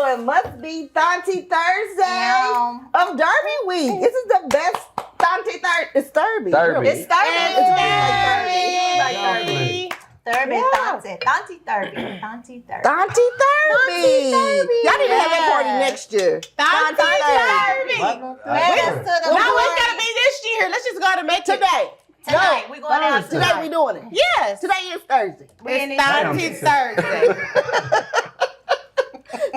it must be Thonty Thursday of Derby Week. This is the best Thonty Thursday. It's Derby. It's Derby. Thurby, Thonty Thurby. Thonty Derby. Y'all need to have that party next year. Thonty Thurby. No, it's gotta be this year. Let's just go ahead and make it. Tonight, we're going out. Today we doing it. Yes. Today is Thursday. It's Thonty Thursday.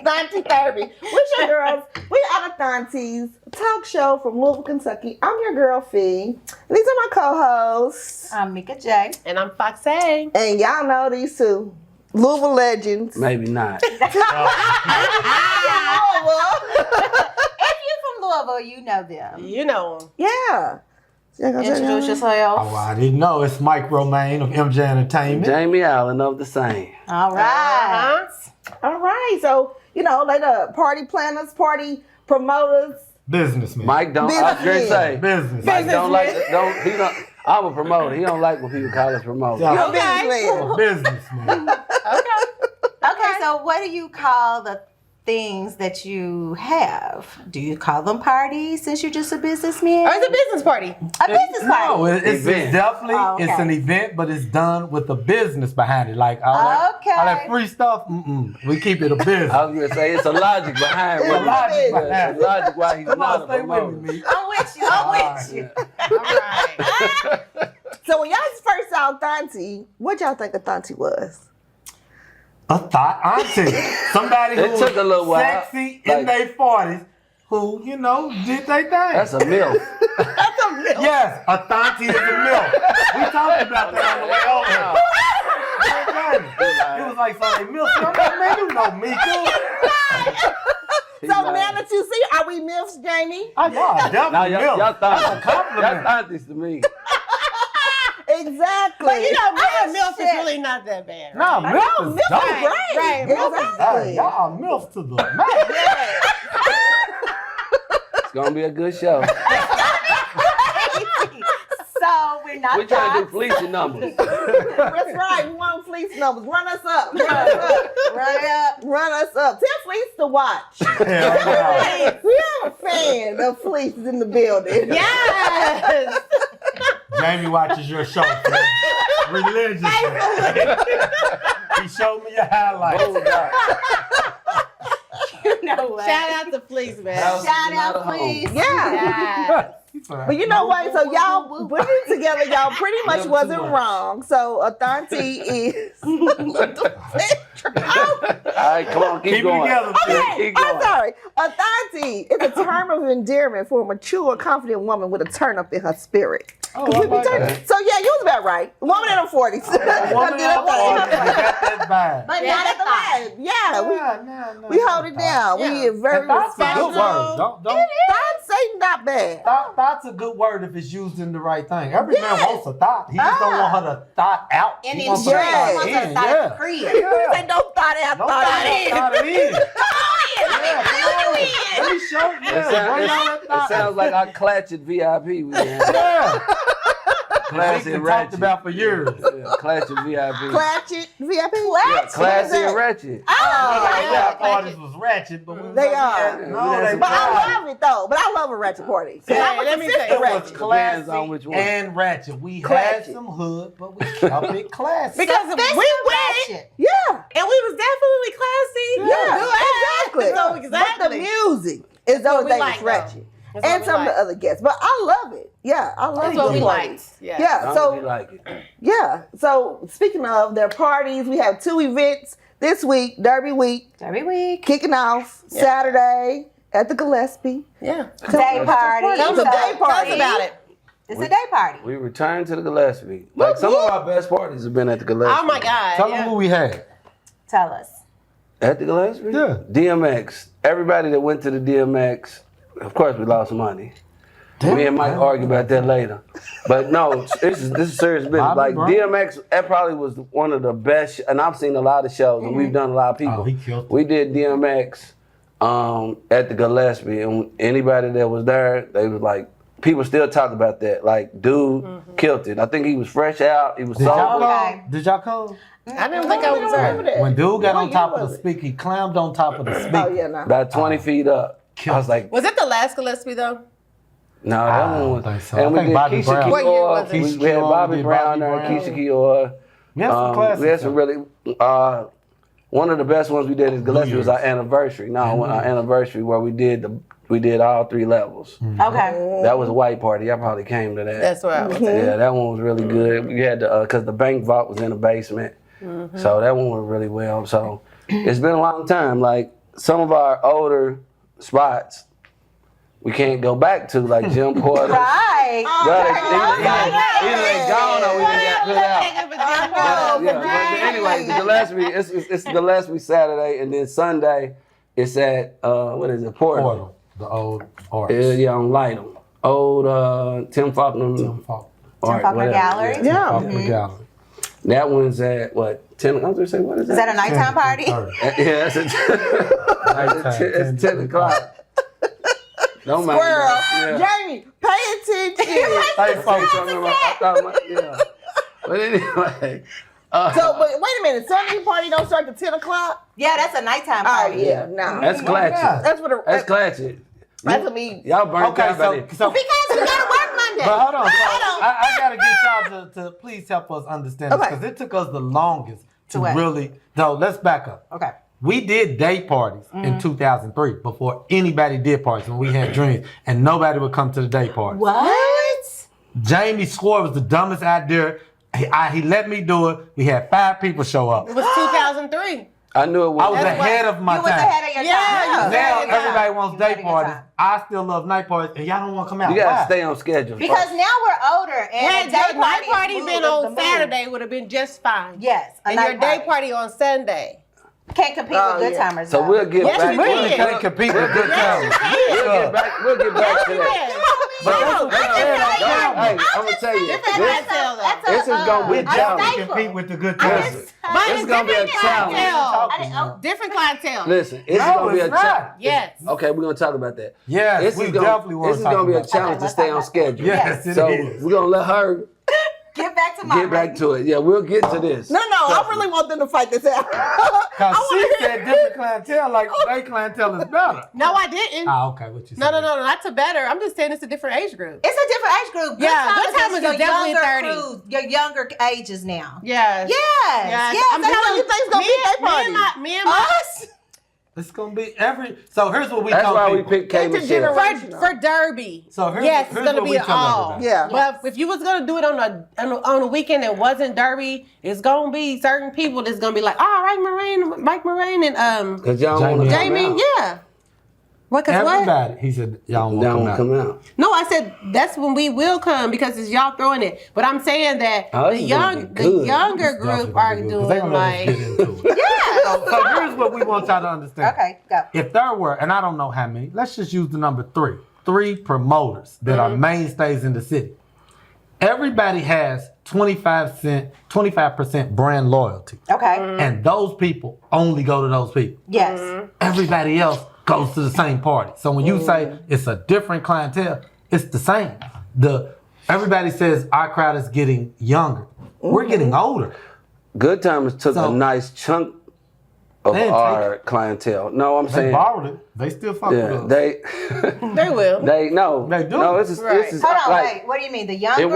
Thonty Derby. What's your girls? We are the Thonties, a talk show from Louisville, Kentucky. I'm your girl, Fee. These are my co-hosts. I'm Mika J. And I'm Foxay. And y'all know these two. Louisville legends. Maybe not. If you're from Louisville, you know them. You know them. Yeah. Introduce yourself. Oh, I didn't know. It's Mike Romaine of MJ Entertainment. Jamie Allen of the same. All right. All right. So, you know, they the party planners, party promoters. Businessman. Mike don't. I was going to say. Business. Mike don't like. He don't. I'm a promoter. He don't like when people call us promoters. Yeah. You're a businessman. Businessman. Okay, so what do you call the things that you have? Do you call them parties since you're just a businessman? Or is it a business party? A business party. No, it's definitely it's an event, but it's done with a business behind it. Like all that free stuff, we keep it a business. I was going to say it's a logic behind what logic behind it. Logic why he's not a stay promoter. with me. I'm with you. I'm with you. All right. So when y'all first saw Thonty, what y'all think a Thonty was? A thought auntie. Somebody who It took a little while. sexy in their 40s who, you know, did their thing. That's a MILF. Yes, a thonty is a milk. We talked about that on the way over. It was like Sunday milk. I'm like, man, you know me, So now that you see, are we MILFs, Jamie? y'all Now definitely milk. y'all That's a thought compliment. this to me. Exactly. But you know, MILF is really not that bad. No, Right? milk is dope. Right. Exactly. Y'all are milk to the max. It's gonna be a good show. So we're not We're trying to do fleecy numbers. That's right. We want fleece numbers. Run us up. Run us up. Run us up. Tell Fleece to watch. Yeah. We have a fan of Fleece in the building. Yes. Jamie watches your show religiously. He showed me your highlights. Oh, God. You know what? Shout out to Fleece, man. House is Shout not out, a home. Fleece. Yeah. But you know what? So y'all putting it together, y'all pretty much Never too wasn't much. wrong. So a Thonty is. All right, come on, keep Keep it going. together. Okay, Keep going. I'm sorry. A Thonty is a term of endearment for a mature, confident woman with a turn up in her spirit. Oh, I like that. So yeah, you was about right. Woman in her 40s. Woman in her 40s, you got that vibe. But Yeah, not at the lab. Yeah, No. we hold it down. We are very That's a good respectful. word. Don't. Thoughts say not bad. Thought's a good word if it's used in the right thing. Every man wants a thought. He just don't want her to thought out. And He in wants her jail, to thought wants in. us to thought Yeah. the crib. Say don't thought out, Don't thought thought in. out, thought it in. Let me show you. It sounds like our Clatchet VIP we had. Yeah. Classy Been and talked ratchet. about for years. Yeah, Clatchet VIP. Clatchet, VIP. Yeah, classy and ratchet. Our parties was ratchet, but we was They like, are. No, they But I was. love it though. But I love a ratchet party. So Yeah, I was let a me sister tell you. It was ratchet. Depends on which classy one. and ratchet. We had Classy. some hood, but we kept it classy. Because we went Yeah. and we was definitely classy. Yeah, exactly. So But the exactly. music is the what only we thing like, that's though. ratchet. That's And what we some of like. the other guests. But I love it. Yeah, I love That's the what we parties. liked. Yeah. Yeah, I so really like it. yeah. So speaking of their parties, we have 2 events this week, Derby Week, Every week. kicking off Saturday at the Gillespie. Yeah. Day party. It's a day Tell party. us about it. It's a day party. We returned to the Gillespie. Like some of our best parties have been at the Gillespie. Oh my God. Tell them who we had. Tell us. At the Gillespie? Yeah. DMX. Everybody that went to the DMX, of course we lost money. Me and Mike argue about that later. But no, this is serious business. Bobby Like Brown? DMX, that probably was one of the best, and I've seen a lot of shows, and we've done a lot of people. Oh, he killed it. We did DMX at the Gillespie, and anybody that was there, they was like, people still talk about that. Like, dude killed it. I think he was fresh out. He was Did y'all sober. come? Did y'all come? I didn't think I was there. When dude got What on top year of was the it? speaker, he climbed on top of the speaker. Oh yeah, no. About 20 feet up. I was like, Was it the last Gillespie though? no, that I one don't was. think so. And I we think did Bobby Keisha Brown. What year was Keora. it? We had Keisha Bobby did Brown Bobby there, Brown. Keisha Keora. We had some classics. We had some really. One of the best ones we did is Gillespie was our anniversary. No, our anniversary where we did all 3 levels. Okay. That was a white party. Y'all probably came to that. That's what I was. Yeah, that one was really good. We had because the bank vault was in the basement, so that one went really well. So it's been a long time. Like some of our older spots, we can't go back to, like Jim Porter. Right. Either they gone or we didn't get put out. Yeah. But anyway, the Gillespie, it's Gillespie Saturday, and then Sunday, it's at what is it, Porter? Portal, the old arts. Yeah, on Lightham. Old Tim Faulkner. Tim Faulkner Faulkner Gallery? Yeah. Faulkner Gallery. That one's at what? 10. I was gonna say, what is Is that a nighttime party? 10:30. Yeah, it's 10 o'clock. Don't mind. Squirrel. Yeah. Jamie, pay attention. Hey, folks, Yeah. But anyway. So, but wait a minute. Sunday party don't start till 10 o'clock? Yeah, that's a nighttime Oh party. yeah, no. That's clatchy. That's what. That's clatchy. That's what me. Y'all burnt Okay, out by this. so Because we gotta work Monday. but hold on. So I gotta get y'all to please help us understand this Okay. because it took us the longest to what? really. No, let's back up. Okay. We did day parties in 2003 before anybody did parties when we had dreams, and nobody would come to the day party. What? Jamie swore it was the dumbest idea. He let me do it. We had 5 people show up. It was 2003. I knew it was. I was ahead of my You was time. ahead of your Yeah, time. you was Now ahead of everybody wants You day ahead of your parties. time. I still love night parties, and y'all don't want to come out. You gotta Why? stay on schedule. Because first. now we're older and Had the day your night is party moved been with on the mood. Saturday, would have been just fine. Yes. A And night your day party. party on Sunday. Can't compete Oh, with good yeah. timers. So though. we'll get Yes, back. you We can. can't compete with good times. We'll get back to that. But No, hey, I'm gonna tell you, this is gonna be We a definitely challenge. compete with the good Listen, times. But it's gonna be a challenge. Different clientele. Listen, it's No, gonna be a it's not. challenge. Yes. Okay, we're gonna talk about that. Yes, This we is gonna, definitely want this to is talk gonna be a about challenge to let's stay talk on about schedule. Yes, it So is. we're gonna let her Get back to my get back to it. Yeah, we'll get to this. No, I really want them to fight this out. Because she said different clientele, like their clientele is better. No, I didn't. Ah, okay, what you said. No, not to better. I'm just saying it's a different age group. It's a different age group. Yeah, good timers your is definitely younger 30. crews, your younger ages now. Yes. Yes. I'm that's telling how you, you think's gonna be their party? Me and my us. It's gonna be every. So here's what we That's tell why we people. picked K. Michelle. for Derby. So here's- yes, here's it's gonna what be we an tell all. everybody. Yeah. But if you was gonna do it on a weekend that wasn't Derby, it's gonna be certain people that's gonna be like, all right, Mike Romaine, and Cause y'all wanna come Jamie, out. yeah. What? Cause what? Everybody. He said, y'all Y'all won't wanna come out. come out. No, I said that's when we will come because it's y'all throwing it. But I'm saying that Oh, the this is gonna be good. younger It's definitely group gonna are be good, 'cause they doing gonna let us like get into it. Yeah. So here's what we want y'all to understand. Okay, go. If there were, and I don't know how many, let's just use the number 3. 3 promoters that are mainstays in the city. Everybody has 25% brand loyalty. Okay. And those people only go to those people. Yes. Everybody else goes to the same party. So when you say it's a different clientele, it's the same. Everybody says our crowd is getting younger. We're getting older. Good Timers took So- a nice chunk of They didn't our clientele. No, I'm They saying. borrowed it. They still fuck with Yeah, us. they they will. no. They do. No, this is Right. Hold on, like, wait. What do you mean? The It younger?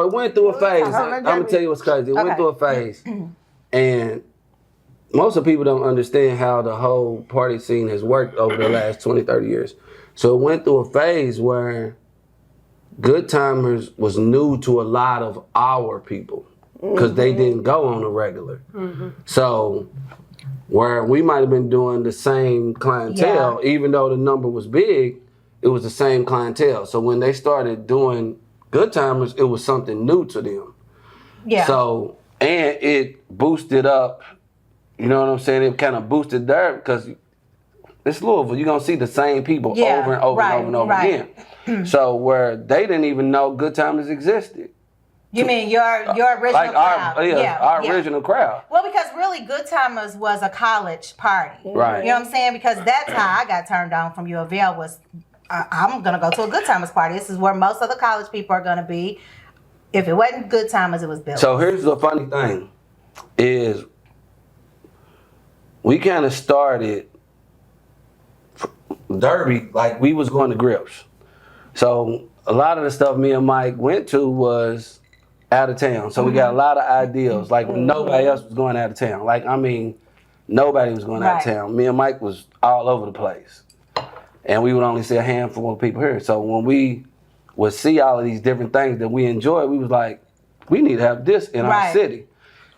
went through a phase. talking I'm gonna tell you what's crazy. It went Okay. through a phase, and most of the people don't understand how the whole party scene has worked over the last 20, 30 years. So it went through a phase where Good Timers was new to a lot of our people because they didn't go on a regular. So where we might have been doing the same clientele, even though the number was big, it was the same clientele. So when they started doing Good Timers, it was something new to them. Yeah. So, and it boosted up, you know what I'm saying? It kind of boosted their, because it's Louisville, you're going to see the same people Yeah, over and over right, and over and over right. again. So where they didn't even know Good Timers existed. You mean your original Like crowd? our original crowd. Well, because really, Good Timers was a college party. Right. You know what I'm saying? Because that's how I got turned on from U of L was, I'm going to go to a Good Timers party. This is where most of the college people are going to be. If it wasn't Good Timers, it was Billy. So here's the funny thing. is we kind of started Derby like we was going to Grips. So a lot of the stuff me and Mike went to was out of town. So we got a lot of ideas. Like when nobody else was going out of town. Like, I mean, nobody was going out of town. Me and Mike was all over the place. And we would only see a handful of people here. So when we would see all of these different things that we enjoyed, we was like, we need to have this in our city.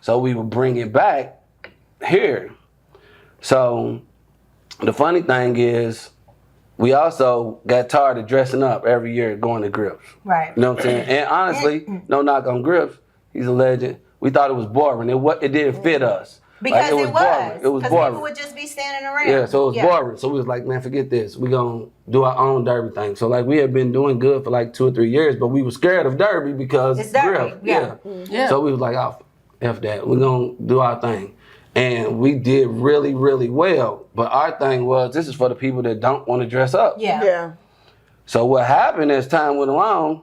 So we would bring it back here. So the funny thing is, we also got tired of dressing up every year going to Grips. Right. You know what I'm saying? And honestly, no knock on Grips, he's a legend. We thought it was boring. It didn't fit us. Because like, it was boring. It was boring. People would just be standing around. Yeah, so it was boring. So we was like, man, forget this. We gonna do our own Derby thing. So like we had been doing good for like 2 or 3 years, but we were scared of Derby because it's Derby. Grips. Yeah. So we was like, oh, F that. We're gonna do our thing. And we did really, really well. But our thing was, this is for the people that don't want to dress up. Yeah. So what happened as time went along,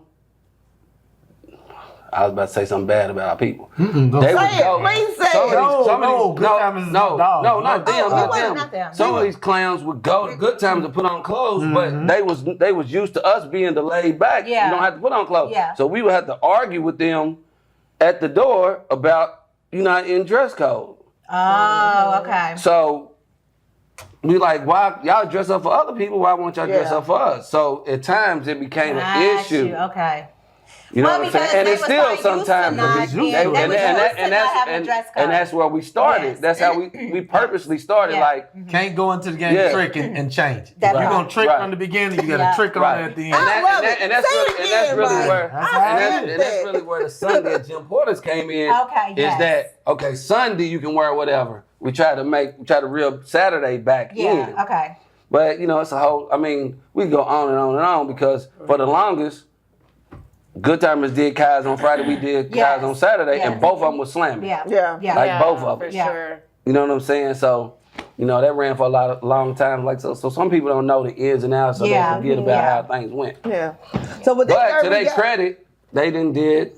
I was about to say something bad about our people. They would go. Please say Not them. Some No. of these clowns would go to Good Times to put on clothes, but they was used to us being the laid back. Yeah. You don't have to put on clothes. Yeah. So we would have to argue with them at the door about you not in dress code. Oh, okay. So we like, why y'all dress up for other people? Why won't y'all dress up for us? So at times it became an issue. Okay. You know what I'm saying? And it's still sometimes and that's where we started. Yes. That's how we purposely started. Like can't go into the game trick and change it. That You're part. gonna trick from the beginning, you gotta trick on it at the end. And that's really where the Sunday at Jim Porter's came in. Is that okay? Sunday you can wear whatever. We try to reel Saturday back in. Okay. But you know, it's a whole. I mean, we go on and on and on because for the longest. Good Timers did Kai's on Friday, we did Kai's on Saturday, and both of them was slamming. Like both of them. For sure. You know what I'm saying? So, you know, that ran for a long time. Like so some people don't know the ins and outs, so they forget about how things went. Yeah. So but to their credit, they done did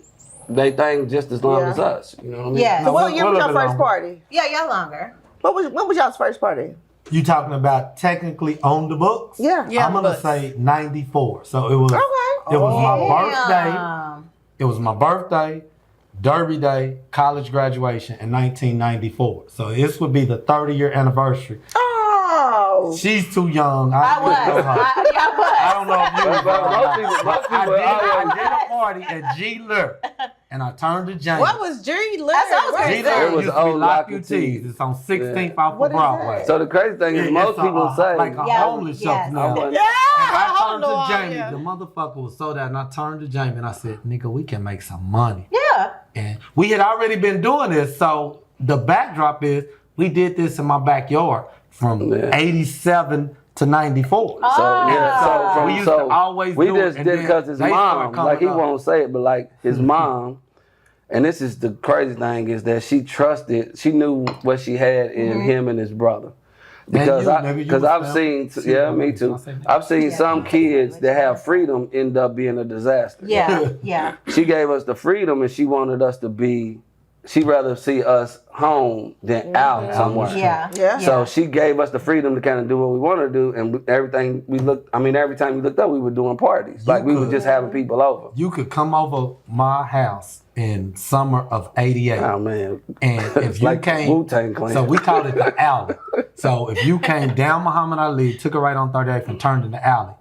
they thing just as long as us. You know what I mean? Yeah. So what year was your first party? Yeah, y'all longer. When was y'all's first party? You talking about technically on the books? Yeah. I'm gonna say 94. So it was my birthday. It was my birthday, Derby Day, college graduation in 1994. So this would be the 30-year anniversary. Oh. She's too young. I was. I don't know if you was. Most people I did a party at G. Lur, and I turned to James. What was Jerry Lur? That's what I was G. gonna say. Lur It was used to be old Lock Lock You You Tees. Tees. It's on 16th off What of is Broadway. that? So the crazy thing is most people say like a homeless shelter now. I'm And like, I turned Oh, to Jamie. yeah. The motherfucker was sold out, and I turned to Jamie and I said, "Nigga, we can make some money." Yeah. And we had already been doing this, so the backdrop is we did this in my backyard from 87 to 94. we used to always we do just it, and did then because his they mom, start like he coming up. won't say it, but like his mom, and this is the crazy thing is that she knew what she had in him and his brother. Because I've seen, me too. I've seen some kids that have freedom end up being a disaster. Yeah. She gave us the freedom and she wanted us to be, she'd rather see us home than out somewhere. Yeah. So she gave us the freedom to kind of do what we wanted to do, and every time we looked up, we were doing parties. Like we were just having people over. You could come over my house in summer of '88. Oh man! And if you like came, Wu-Tang Clan. so we called it the alley. So if you came down Muhammad Ali, took it right on 38th and turned in the alley,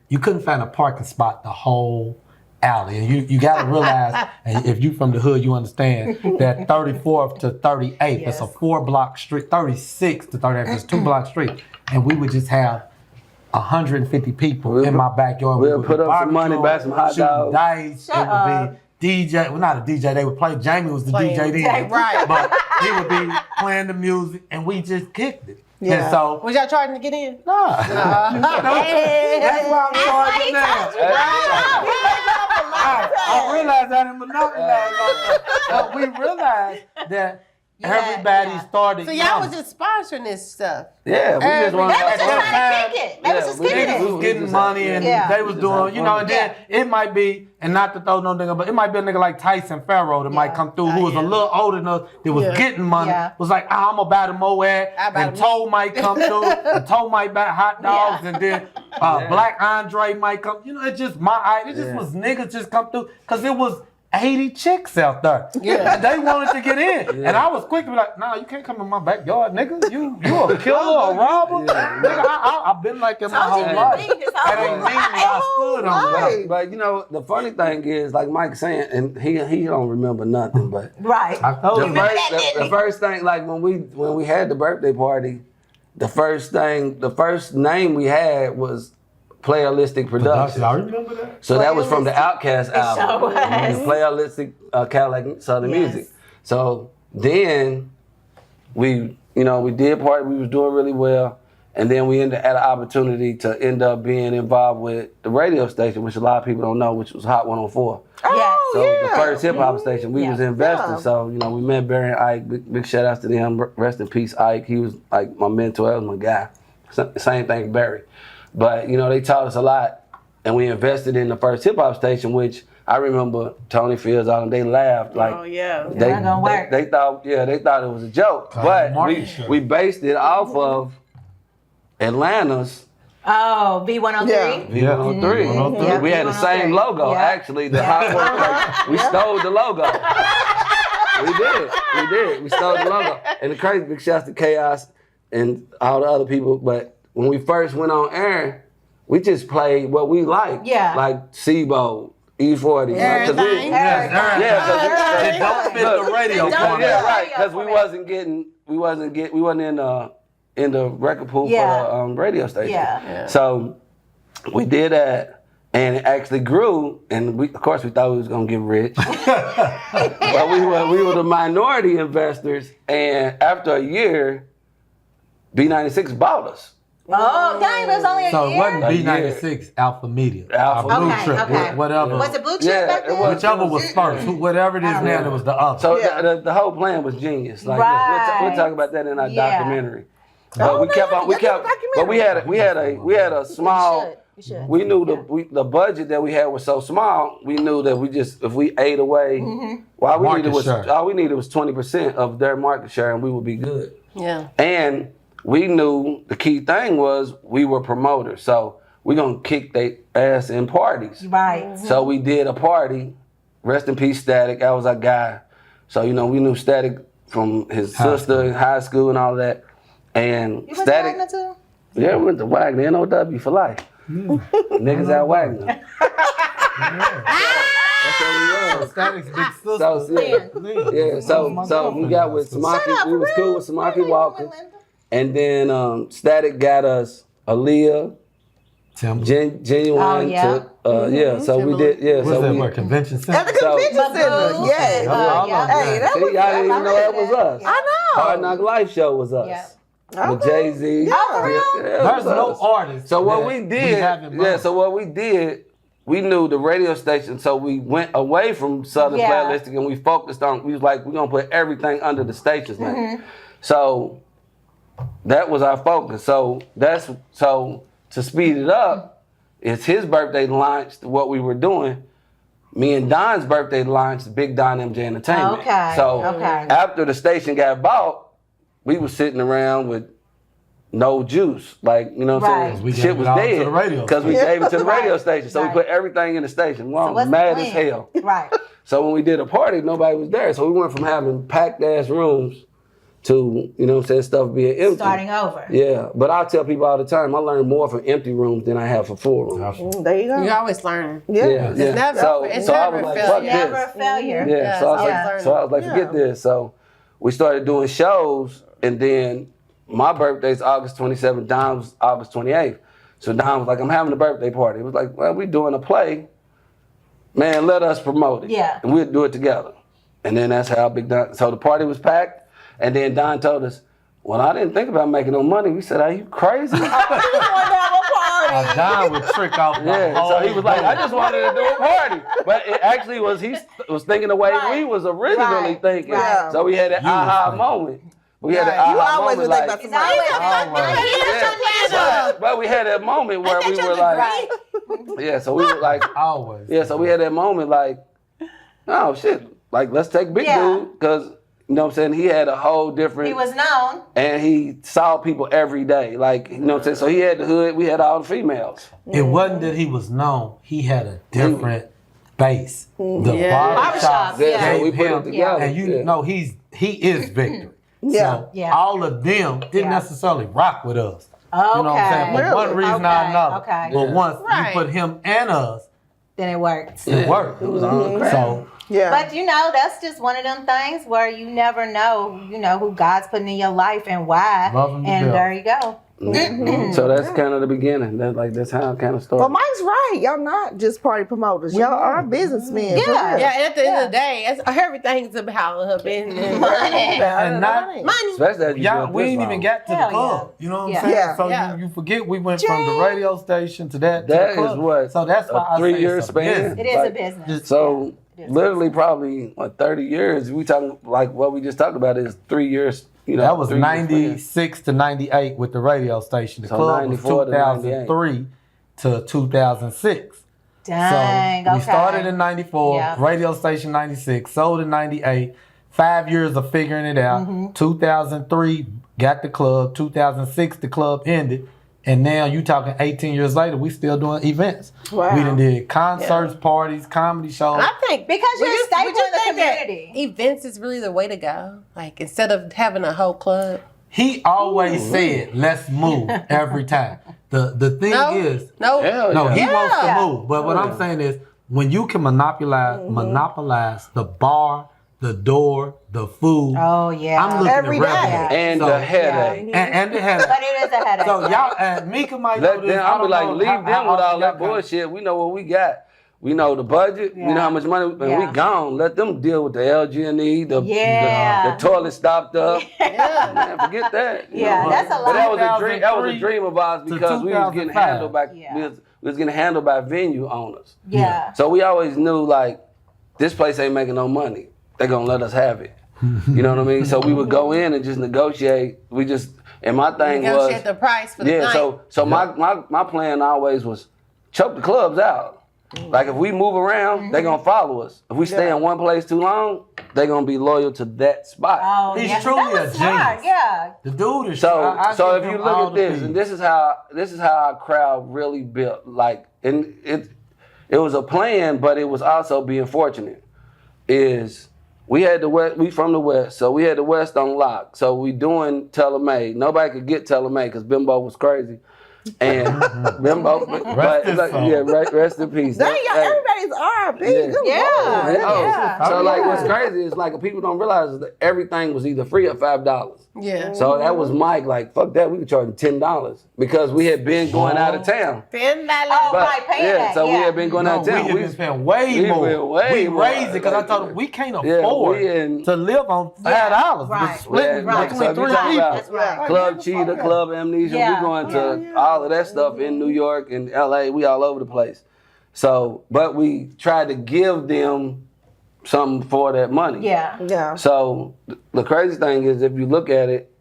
you couldn't find a parking spot the whole alley. And you got to realize, and if you from the hood, you understand that 34th to 38th, it's a 4-block street. 36 to 38th is 2-block street, and we would just have 150 people in my backyard. We'll put up some money, buy some hot dogs. Dice. It would be DJ, well, not a DJ. They would play. Jamie was the DJ then, Right. But he would be playing the music, and we just kicked it. Yeah. And so, Was y'all charging to get in? nah. That's why I'm charging now. I realized I didn't monopolize on that. But we realized that, everybody started. So y'all was just sponsoring this stuff. Yeah, we just wanted They was just trying to kick it. They was just kicking Niggas it. was getting money and they was doing, you know, and then it might be, and not to throw no nigga, but it might be a nigga like Tyson Farrow that might come through who was a little older enough that was getting money. Was like, I'm gonna buy the Moed, and Toe might come through, and Toe might buy hot dogs, and then Black Andre might come. You know, it's just it just was niggas just come through, cause it was 80 chicks out there. Yeah. And they wanted to get in. And I was quick to be like, nah, you can't come in my backyard, nigga. You a killer, a robber? Nigga, I've been like that my whole life. That ain't mean I stood on that. But you know, the funny thing is, like Mike's saying, and he don't remember nothing, but I told you. the first thing, like when we had the birthday party, the first name we had was Playalistic Productions. I remember that. So that was from the Outkast album. Sure was. Playalistic Cadillac Southern Music. So then we did party. We was doing really well, and then we had an opportunity to end up being involved with the radio station, which a lot of people don't know, which was Hot 104. Oh, So the first hip hop station, we was investing. So we met Barry and Ike. Big shout outs to them. Rest in peace, Ike. He was like my mentor. That was my guy. Same thing with Barry. But, they taught us a lot, and we invested in the first hip-hop station, which I remember Tony Fields out, and they laughed. Like, they thought it was a joke. But we based it off of Atlanta's. Oh, V103? Yeah. V103. We had the same logo, actually. The Hot 103. We stole the logo. We did. We stole the logo. And the crazy big shouts to Chaos and all the other people, but when we first went on air, we just played what we liked. Yeah. Like SIBO, E40. Everything. It don't fit the radio format. Yeah, right. Because we wasn't in the record pool for the radio station. Yeah. So we did that, and it actually grew. And of course, we thought we was gonna get rich. But we were the minority investors, and after a year, B96 bought us. Oh, dang, it was only a year? So it wasn't B96, Alpha Media. Blue Trip, whatever. Was it Blue Trip back then? Whichever was first. Whatever it is now, it was the other. So the whole plan was genius. Like we'll talk about that in our documentary. But we had a small. We knew the budget that we had was so small. We knew that if we ate away, all we needed was 20% of their market share, and we would be good. Yeah. And we knew the key thing was we were promoters, so we're gonna kick their ass in parties. Right. So we did a party. Rest in peace, Static. That was our guy. So we knew Static from his sister in high school and all that. And You Static. went to Wagner too? Yeah, we went to Wagner, NOW for life. Niggas at Wagner. That's what we was. Static's big sister. So we got with Smokey. We was cool with Smokey Walker. And then Static got us Aaliyah, Genuine. So we did. What's that word? Convention center? At the convention center. Yes. Hey, that was y'all didn't even know that was us. I know. Hard Knock Life Show was us. Yeah. With Jay-Z. There's no artist. So what we did, we knew the radio station, so we went away from Southern Playalistic and we focused on, we was like, we're gonna put everything under the station's name. So that was our focus. So to speed it up, it's his birthday launched what we were doing. Me and Don's birthday launched Big Don MJ Entertainment. After the station got bought, we was sitting around with no juice. Like, you know what I'm saying? Shit was dead. Because we gave it to the radio station. So we put everything in the station. We were mad as hell. Right. So when we did a party, nobody was there. So we went from having packed ass rooms to, you know what I'm saying, stuff being empty. Starting over. Yeah. But I tell people all the time, I learn more from empty rooms than I have from full rooms. There you go. You always learn. Yeah. It's never a failure. Never a failure. Yeah. So I was like, forget this. So we started doing shows, and then my birthday's August 27th, Dom's August 28th. So Dom was like, I'm having a birthday party. It was like, well, we doing a play. Man, let us promote it. Yeah. And we'll do it together. And then that's how Big Don, so the party was packed. And then Don told us, well, I didn't think about making no money. We said, are you crazy? We want to have a party. A dime would trick off the Yeah, whole so he was like, I just boat. wanted to do a party. But it actually was, he was thinking the way we was originally thinking. right. So we had that You was aha thinking. moment. We had that You aha always moment would think like, about somebody. but we had that moment where we were like, yeah, so we were like, Always. yeah, so we had that moment like, oh shit, like let's take Big Dude, because, you know what I'm saying, he had a whole different, He was known. and he saw people every day, like, you know what I'm saying, so he had the hood, we had all the females. It wasn't that he was known. He had a different base. The Barbershop, barbershop Yeah, so we gave put it him, together. and you know he is Victory. Yeah. So Yeah. all of them didn't necessarily rock with us. Okay. You know what I'm saying? For Really? one reason or Okay, another. okay. But once Right. you put him and us, Then it worked. it worked. It was on the crap. So Yeah. But you know, that's just one of them things where you never know, who God's putting in your life and why. Love him to And death. there you go. So that's kind of the beginning. That's how it kind of started. But Mike's right. Y'all not just party promoters. Y'all are businessmen. for Yeah. real. Yeah, at the end of the day, everything's about her business. Money. and not Money. Especially as you y'all, built we this ain't even long. got to the Hell club. You know what I'm Yeah. saying? Yeah. So Yeah. you forget we went from the radio station to that. That to the club. is what, So that's why a I say 3-year it's a span. business. It is Like, a business. So It is. literally probably 30 years. We talking like what we just talked about is 3 years. You know, That was 3 years 96 to 98 with the radio station. The So club was 94 to 2003 to 2006. Dang, So we okay. started in 94, Yeah. radio station 96, sold in 98, 5 years of figuring it out. Mm-hmm. 2003, got the club. 2006, the club ended. And now you talking 18 years later, we still doing events. Wow. We done did concerts, parties, comedy shows. And I think Because you're a staple in the think that community. events is really the way to go. Like instead of having a whole club. He always said, let's move every time. The thing is, No. Hell no, yeah. he wants to Yeah. move. But what I'm saying is, when you can monopolize the bar, the door, the food, Oh, yeah. I'm looking Every at revenue. And So- the headache. And the headache. But it is a headache. So y'all, Mika might know Let this. them, I I'll be don't like, know leave how- them how with all y'all that got- bullshit. We know what we got. We know the budget. We Yeah. know how much money, and we Yeah. gone. Let them deal with the LG&E, the toilet stopped up. Yeah. Man, forget that. You Yeah, know. that's a But that lot. was a dream. That was a 2003 dream of ours to because we was getting 2005. handled by Yeah. we was getting handled by venue owners. Yeah. So we always knew like this place ain't making no money. They're gonna let us have it. You know what I mean? So we would go in and just negotiate. And my thing was Negotiate the price for the night. so my plan always was choke the clubs out. Like if we move around, they're gonna follow us. If we stay in one place too long, they're gonna be loyal to that spot. Oh, He's yeah. truly That was a smart. genius. Yeah. The dude is So I so give if you him look all at the this, peas. and this is how our crowd really built. Like, and it was a plan, but it was also being fortunate. Is we had the West, we from the West, so we had the West on lock. So we doing Telemay. Nobody could get Telemay because Bimbo was crazy. And Bimbo, but his like, soul. yeah, rest in peace. Dang, y'all, Hey. everybody's R&B. Yeah. Good Yeah. Lord. Yeah. So like what's crazy is like people don't realize is that everything was either free or $5. Yeah. So that was Mike, like, fuck that, we could charge him $10 because we had been going out of town. $10. Oh, right, paying that. So we yeah. had been going No, out of we town. have been spending way we more. went way we more. raised it because I told him we can't Yeah, afford we in- to live on $5. right. Split Yeah, right. so between if you three talking people. about That's right. Club Cheetah, Club Amnesia, Yeah. we going to all of that stuff in New York and LA, we all over the place. So, but we tried to give them something for that money. Yeah. Yeah. So the crazy thing is, if you look at it,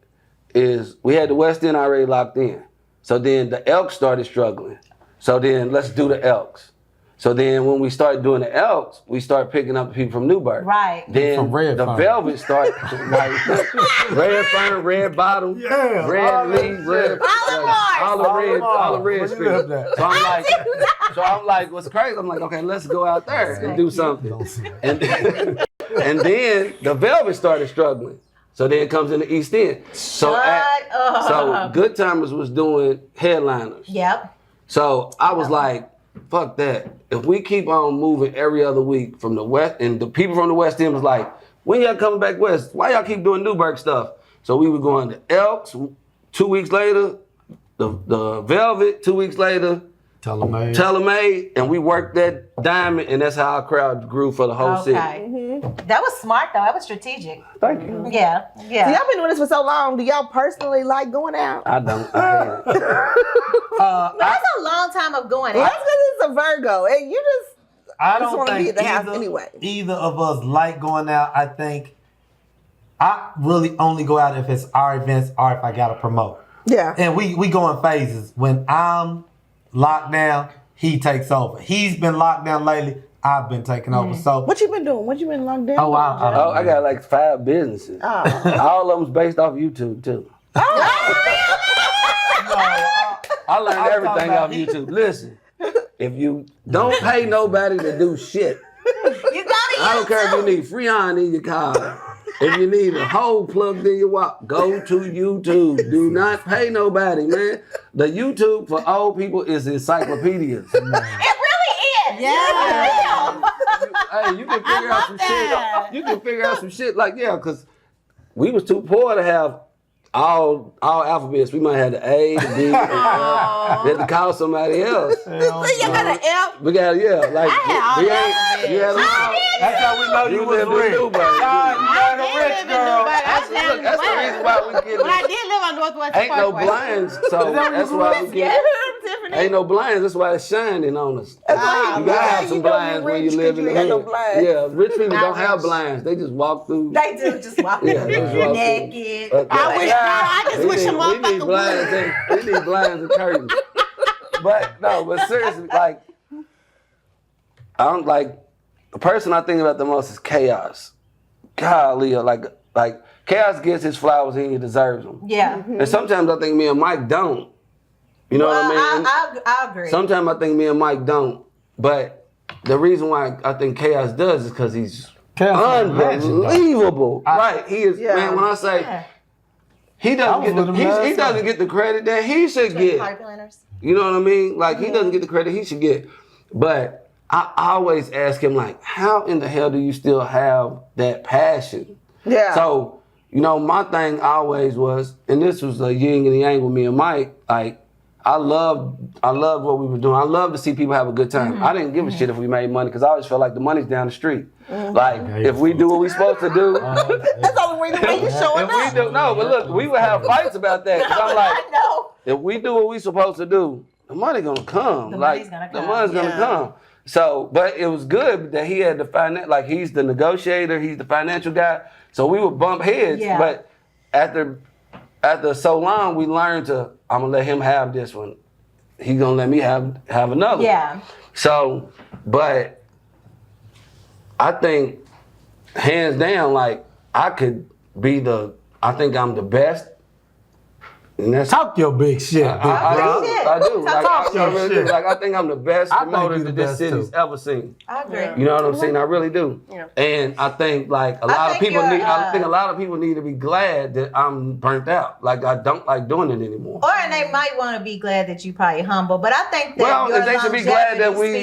is we had the West End already locked in. So then the Elks started struggling. So then let's do the Elks. So then when we started doing the Elks, we started picking up the people from Newburgh. Right. Then From Red the Fern. Velvet started like Red Fern, Red Bottom, Yeah, all Red that Lee, shit. Red, all the red Where you streets. lived at? So I'm like, what's crazy? I'm like, okay, let's go out there and do something. And then the Velvet started struggling. So then it comes in the East End. So Good Timers was doing headliners. Yep. So I was like, fuck that. If we keep on moving every other week from the West, and the people from the West End was like, when y'all coming back West? Why y'all keep doing Newburgh stuff? So we were going to Elks 2 weeks later, the Velvet 2 weeks later, Tailor-made, and we worked that diamond, and that's how our crowd grew for the whole city. That was smart, though. That was strategic. Thank you. Yeah. So y'all been doing this for so long. Do y'all personally like going out? I don't. I hate it. That's a long time of going That's out. because it's a Virgo, and you just I just don't wanna be think at the house anyway. either of us like going out. I think I really only go out if it's our events or if I gotta promote. Yeah. And we go in phases. When I'm locked down, he takes over. He's been locked down lately. I've been taking over. So What you been doing? What you been locked down? I got like 5 businesses. All of them's based off YouTube too. I learned everything off YouTube. Listen, if you don't pay nobody to do shit, You gotta I don't care if you need Freon in your car. If you need a hole plugged in your wall, go to YouTube. Do not pay nobody, man. The YouTube for old people is encyclopedias. It really is. Yeah. Hey, you can figure out some shit. You can figure out some shit like, because we was too poor to have all alphabets. We might have the A, the B, the F. We had to call somebody else. You got an F. We got, like, we ain't, you had that's how we know you was rich. Dubai. I did live in Dubai. That's the reason why we get But I did live on Northwest ain't no Parkway. blinds, so that's why we get. Ain't no blinds, that's why it's shining on us. You gotta have some blinds when you live in the hood. Yeah, rich people don't have blinds. They just walk through. They do just walk Yeah, they just walk naked. through. I just wish a We motherfucker need blinds. We need blinds and curtains. But seriously, like, I don't like. The person I think about the most is Chaos. Golly, like Chaos gets his flowers and he deserves them. Yeah. And sometimes I think me and Mike don't. You know what I mean? I agree. Sometimes I think me and Mike don't. But the reason why I think Chaos does is because he's unbelievable. Right. He is, man, when I say he doesn't get the credit that he should get. You know what I mean? Like, he doesn't get the credit he should get. But I always ask him, like, how in the hell do you still have that passion? Yeah. So, my thing always was, and this was a yin and yang with me and Mike, like, I loved what we were doing. I love to see people have a good time. I didn't give a shit if we made money because I always felt like the money's down the street. Like, if we do what we supposed to do. That's the only reason why you showing up. No, but look, we would have fights about that. Cause I'm like, if we do what we supposed to do, the money gonna come. The money's gonna come. So, but it was good that he had the like, he's the negotiator, he's the financial guy. So we would bump heads. Yeah. But after so long, we learned to, I'm gonna let him have this one. He's gonna let me have another. Yeah. So, but I think hands down, like, I think I'm the best. And that's, talk your big shit. I do. Talk your really shit. Do. Like, I think I'm the best promoter that this city's ever seen. I agree. You know what I'm saying? I really do. Yeah. And I think like I think a lot of people need to be glad that I'm burnt out. Like, I don't like doing it anymore. Or they might want to be glad that you probably humble. But I think that they should be glad that we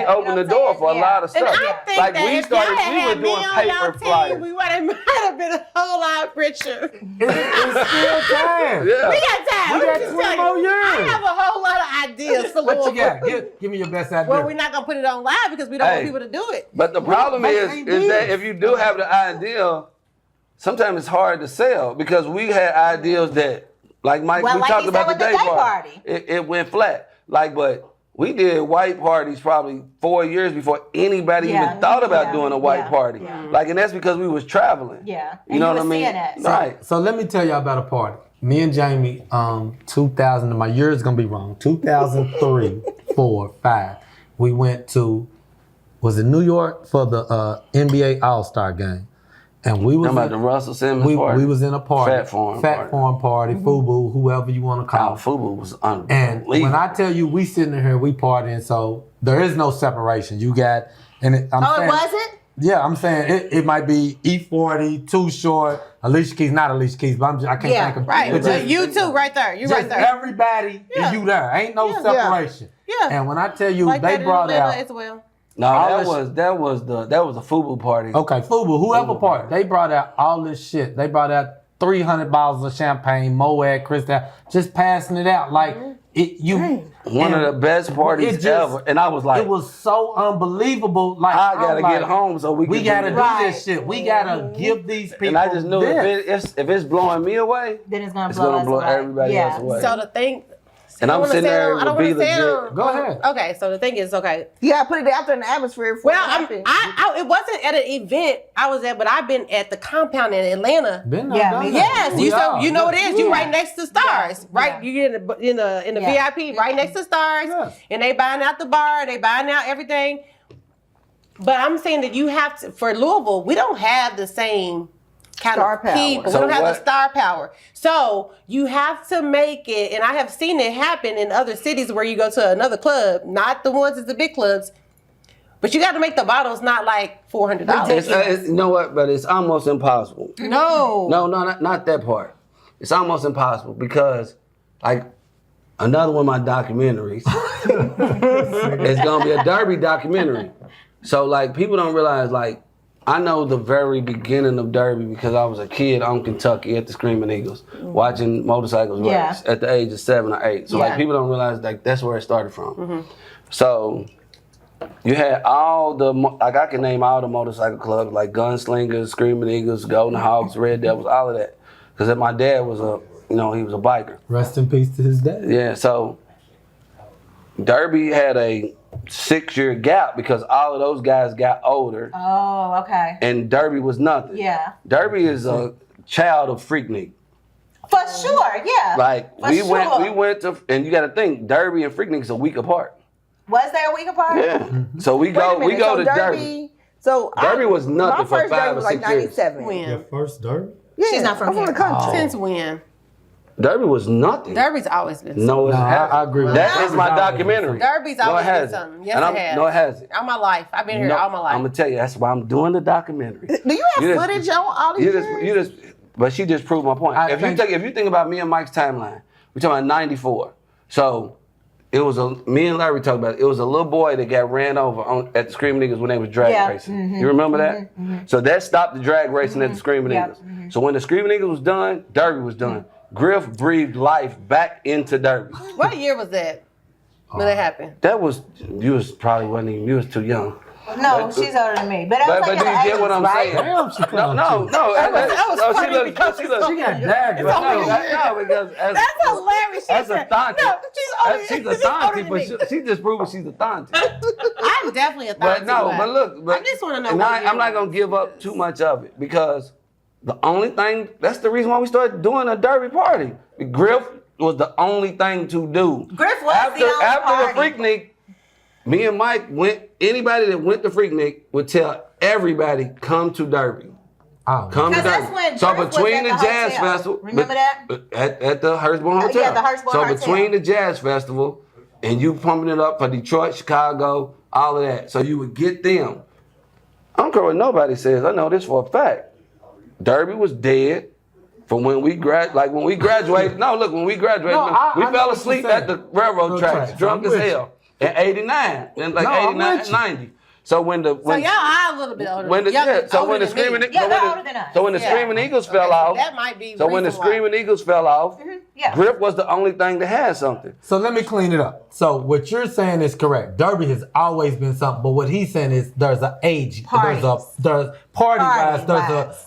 opened the door for a lot of stuff. And I think like, that we if started, y'all we had were me doing on paper y'all flyers. team, we might have been a whole lot richer. It's still time. Yeah. We got time. We got 20 more years. I have a whole lot of ideas for What you Louisville. got? Give me your best idea. Well, we're not gonna put it on live because we don't want people to do it. But the problem is that if you do have the idea, sometimes it's hard to sell because we had ideas that, like Mike, we talked about the day party. It went flat. Like, but we did white parties probably 4 years before anybody even thought about doing a white party. Yeah. Like, and that's because we was traveling. Yeah. You know what I mean? Right. So let me tell y'all about a party. Me and Jamie, 2000, and my year is gonna be wrong, 2003, 4, 5. We went to, was it New York for the NBA All-Star game. And we was about the Russell Simmons party. We was in a party. Fat Farm party, FUBU, whoever you want to call it. FUBU was unbelievable. And when I tell you we sitting here, we partying, so there is no separation. You got, it wasn't? Yeah, I'm saying it might be E40, Too Short, Alicia Keys, not Alicia Keys, but I can't think of right. But just, you too, right there. You right there. Everybody, and you there. Ain't no separation. Yeah. And when I tell you, like they brought out. as well. No, that was the FUBU party. Okay, FUBU, whoever party, they brought out all this shit. They brought out 300 bottles of champagne, Moet, Cristal, just passing it out like One of the best parties ever. And I was like, it was so unbelievable. Like I gotta get home so we gotta can do this shit. We gotta give these people. And I just knew if it's blowing me away, then it's gonna blow everybody else away. So the thing. And I'm sitting there with be legit. Go ahead. Okay, so the thing is, you gotta put it out there in the atmosphere. It wasn't at an event I was at, but I've been at the compound in Atlanta. Yes, you know what it is. You right next to Stars, right? You in the VIP, right next to Stars, and they buying out the bar, they buying out everything. But I'm saying that you have to, for Louisville, we don't have the same kind star of power. people. So we don't have the star power. So you have to make it, and I have seen it happen in other cities where you go to another club, not the ones that's the big clubs, but you got to make the bottles not like $400. You know what? But it's almost impossible. No, not that part. It's almost impossible because, like, another one of my documentaries is gonna be a Derby documentary. So, like, people don't realize, like, I know the very beginning of Derby because I was a kid on Kentucky at the Screaming Eagles watching motorcycles race at the age of 7 or 8. So like people don't realize like that's where it started from. So you had all the, like I can name all the motorcycle clubs like Gunslingers, Screaming Eagles, Golden Hawks, Red Devils, all of that. Because my dad was he was a biker. Rest in peace to his dad. Yeah, so Derby had a 6-year gap because all of those guys got older. Oh, okay. And Derby was nothing. Yeah. Derby is a child of Freaknik. For sure, yeah. Like we went to, and you got to think Derby and Freaknik is a week apart. Was there a week apart? Yeah. So we go to Derby. So Derby was nothing for 5 or 6 years. 97. when? Your first Derby? Yeah, She's not from I'm here. the country. Since when? Derby was nothing. Derby's always been No, it hasn't. I agree with that. that. Is my documentary. Derby's No, it always been hasn't. something. Yes, And it has. No, it hasn't. All my life. I've been here all my life. I'm gonna tell you. That's why I'm doing the documentary. Do you have footage on all these years? But she just proved my point. If you think about me and Mike's timeline, we're talking about '94. So it was me and Larry talked about it. It was a little boy that got ran over at the Screaming Eagles when they was drag racing. You remember that? So that stopped the drag racing at the Screaming Eagles. So when the Screaming Eagles was done, Derby was done. Griff breathed life back into Derby. What year was that when it happened? That was, you was too young. No, she's older than me. But I was But like do you get what I'm saying? Damn, she No. She looked. She got daggers. No, because That's hilarious. as a thonty. No, she's a thonty, but she just proved she's a thonty. I'm definitely a But thought. but look, I just want to know. and what year I'm not it was. gonna give up too much of it because the only thing, that's the reason why we started doing a Derby party. Griff was the only thing to do. Griff was After the only the party. Freaknik, me and Mike anybody that went to Freaknik would tell everybody, come to Derby. Oh, Come to Because that's Derby. when So Griff was between at the the Jazz hotel. Festival. Remember that? At the Hurstbourne Hotel. Yeah, the Hurstbourne So Hotel. between the Jazz Festival and you pumping it up for Detroit, Chicago, all of that. So you would get them. I don't care what nobody says. I know this for a fact. Derby was dead from when we graduated. No, look, when we graduated, we fell asleep at the railroad tracks, drunk as hell. In 89, in like 89 and 90. So when So y'all are a little bit older. when the Screaming older Eagles fell off. That might be. So when the reason why. Screaming Eagles fell off, Yeah. Griff was the only thing that had something. So let me clean it up. So what you're saying is correct. Derby has always been something, but what he's saying is there's an age, there's Party-wise.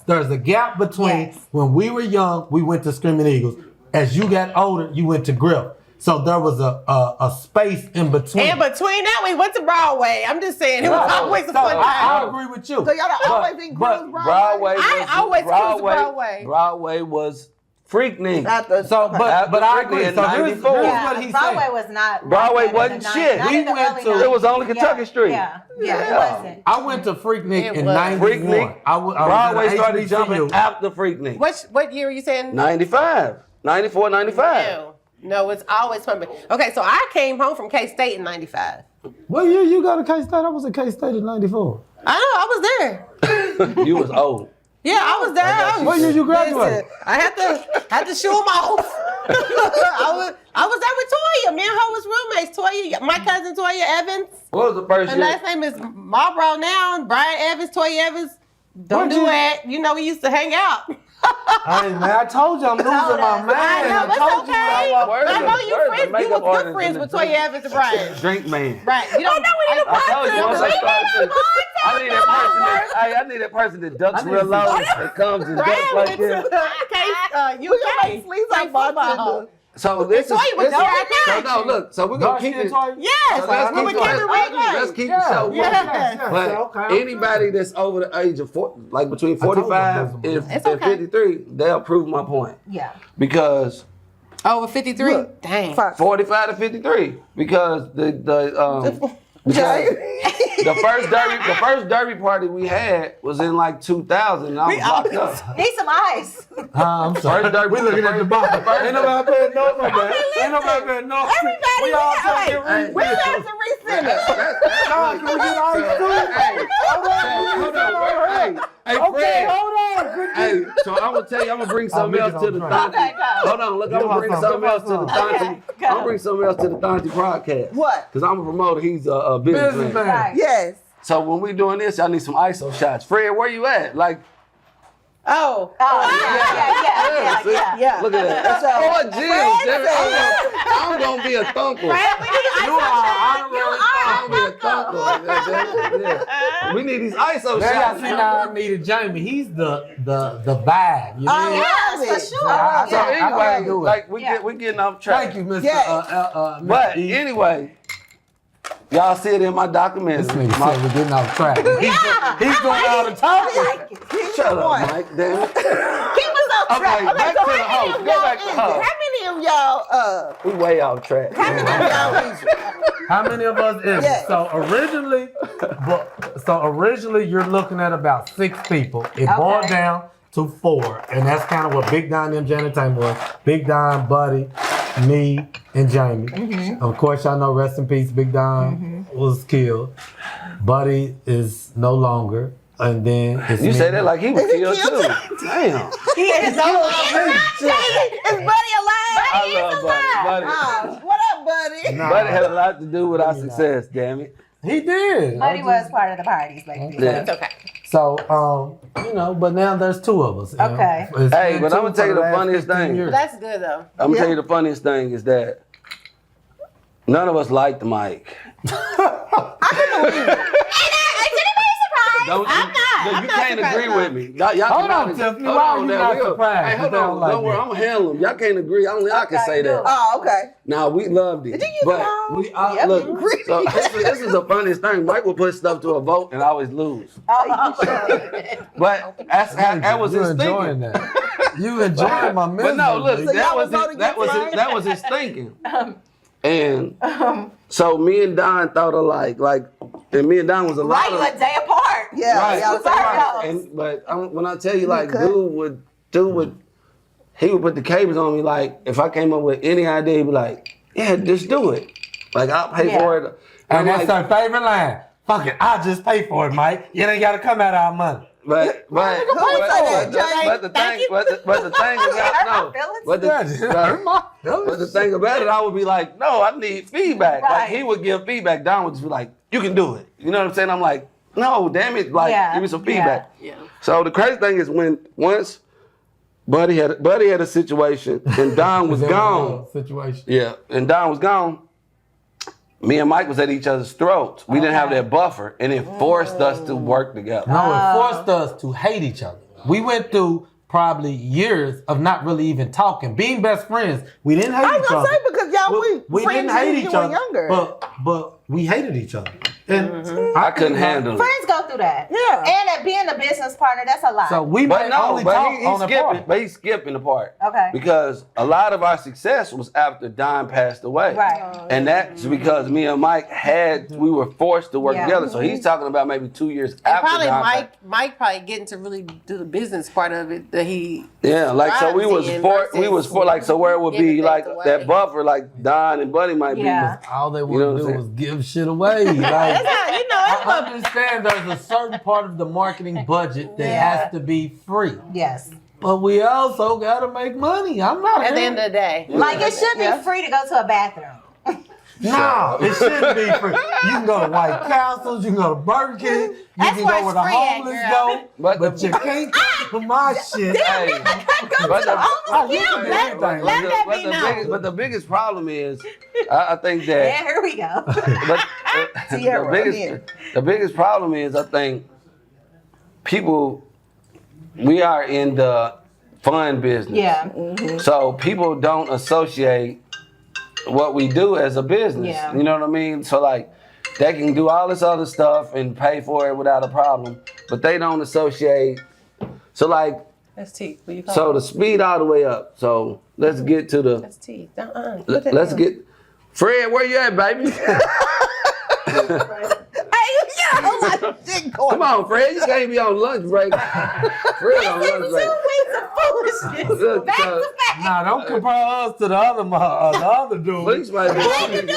there's a gap between when we were young, we went to Screaming Eagles. As you got older, you went to Griff. So there was a space in between. And between that, we went to Broadway. I'm just saying, it was always a fun time. I agree with you. So y'all don't always think Griff was Broadway I always cruised Broadway. Broadway was Freaknik. So, but I agree. in So here's 94. what he's Broadway saying. was not. Broadway not wasn't in the shit. not We in the went early to- 90s. It was only Kentucky Street. Yeah, it wasn't. I went to Freaknik It in was. 91. Freaknik. I was Broadway at started HBCU. jumping after Freaknik. What year were you saying? 95. 94, 95. No, it's always fun. Okay, so I came home from K-State in 95. What year you got to K-State? I was at K-State in 94. I know, I was there. You was old. Yeah, I was there. What year you graduated? Listen, I had to show them off. I was there with Toya. Me and her was roommates. Toya, my cousin Toya Evans. What was the first Her year? last name is Marlboro now. Brian Evans, Toya Evans. Don't do that. You know, we used to hang out. Hey man, I told you I'm losing my man. I know, it's told okay. I know you friends. You was good friends with Toya Evans and Brian. Drink man. Right. You don't know we need a I told you once I started. I need that person that ducks real low that comes and ducks like this. You guys, Please, I bought So this is so no, look. So we're gonna keep it. Yes, Let's keep the show. Yes. But anybody that's over the age of like between 45 and 53, they'll prove my point. Yeah. Because over 53, dang. 45 to 53, because the first derby party we had was in like 2000, and I was locked up. Need some ice. I'm sorry. We looking at the bottom. Ain't nobody paying no money. Ain't nobody paying no. Everybody, we all talking. we got to resend it. Can we get ice too? Hold on. Hey, Fred. Hold on. Hey, so I'm gonna tell you, I'm gonna bring something else to the Thonti. Hold on, look, I'm gonna bring something else to the Thonti. I'm gonna bring something else to the Thonti podcast. What? Because I'm a promoter. He's a businessman. Right. Yes. So when we doing this, y'all need some ISO shots. Fred, where you at? Like, Yeah. look at that. That's all Jim. I'm gonna be a thunkle. You are honorary. We need these ISO Now shots. see now I needed Jamie. He's the vibe. You know? Yes, for sure. So anyway, do it. like we getting off track. Thank you, Mr. Yes. But anyway, y'all see it in my documentary. This nigga said we're getting off track. He's doing all the talking. Shut up, Mike. Damn it. Keep us up Okay, track. back to the host. Go back to the How host. many of y'all, We way off track. how many of y'all How many of us is it? Yes. So originally you're looking at about 6 people. It boiled down to 4, and that's kind of what Big Don and MJ Entertainment was. Big Don, Buddy, me, and Jamie. Of course, y'all know, rest in peace, Big Don was killed. Buddy is no longer. And then it's You me. say that like he was killed too. Damn. He is alive. Is Buddy alive? I love Buddy. What up, Buddy? Nah. Buddy had a lot to do with our success, damn it. He did. Buddy was part of the parties back then. Yeah. It's okay. So, but now there's 2 of us. Okay. It's Hey, been but 2 I'm gonna tell you for the last funniest 15 thing. years. That's good though. I'm gonna tell you the funniest thing is that none of us liked Mike. Don't you, I'm you not can't surprised agree though. with me. Y'all Hold cannot- on, Tiffany. hold Why on, are you now, not we'll- surprised? Hey, hold They don't on. like Don't worry. me. I'm gonna handle them. Y'all can't agree. Only I can say that. Oh, okay. Now we loved it. Did you use but them all? we all Yep, look. you agree. So this is the funniest thing. Mike will put stuff to a vote and always lose. But that was you his enjoying thinking. that. You enjoying my misery. But no, look, So that y'all was was voting against that was his thinking. And so me and Don thought alike. And me and Don was a lot Right, you a day apart. Yeah. right. Y'all say Right. But when I tell you, like, Okay. dude would put the cables on me. Like, if I came up with any idea, he'd be like, "Yeah, just do it. Like, I'll pay for it." And I'm that's like, our favorite line. Fuck it, I'll just pay for it, Mike. You ain't gotta come out of our money. But the thing about it, I would be like, no, I need feedback. Right. Like he would give feedback. Don would just be like, you can do it. You know what I'm saying? I'm like, no, damn it, like give me some feedback. Yeah. So the crazy thing is once Buddy had a situation and Don was gone. Situation. Yeah, and Don was gone. Me and Mike was at each other's throats. We didn't have that buffer, and it forced us to work together. No, it forced us to hate each other. We went through probably years of not really even talking. Being best friends, we didn't hate I was each gonna other. say because y'all we friends didn't hate when each you were other, younger. but we hated each other. And I couldn't handle it. Friends go through that. Yeah. And being a business partner, that's a lot. so we But might no, only talk on he's the party. he's skipping the part. Okay. Because a lot of our success was after Don passed away. Right. And that's because me and Mike we were forced to work Yeah. together. So he's talking about maybe 2 years And after probably Don passed. Mike probably getting to really do the business part of it that he. Yeah, like so we was for like so where it would be giving like things away. that buffer like Don and Buddy might Yeah. All they know wanted what to I'm do was give shit away. Like, That's not, I understand there's a certain part of the marketing budget that has to be free. Yes. But we also gotta make money. I'm not at the end of the day. Like it should be free to go to a bathroom. No, it shouldn't be free. You can go to White Castles, you can go to Burger King, you That's can where go it's where the free at, homeless girl. go, But you can't come to my shit. Hey, Let but the biggest problem is, I think that. Yeah, here we go. But the biggest problem is, I think people, we are in the fun business. Yeah. So people don't associate what we do as a business. Yeah. You know what I mean? So like, they can do all this other stuff and pay for it without a problem, but they don't associate. So like, That's T. What you call so the speed all the way up. So let's get to the. That's T. Put that Let's down. get. Fred, where you at, baby? Come on, Fred. You can't be on lunch break. Fred on lunch break. 2 weeks of foolishness. Look, Back to back. Nah, don't compare us to the other dude. Police might be. Okay.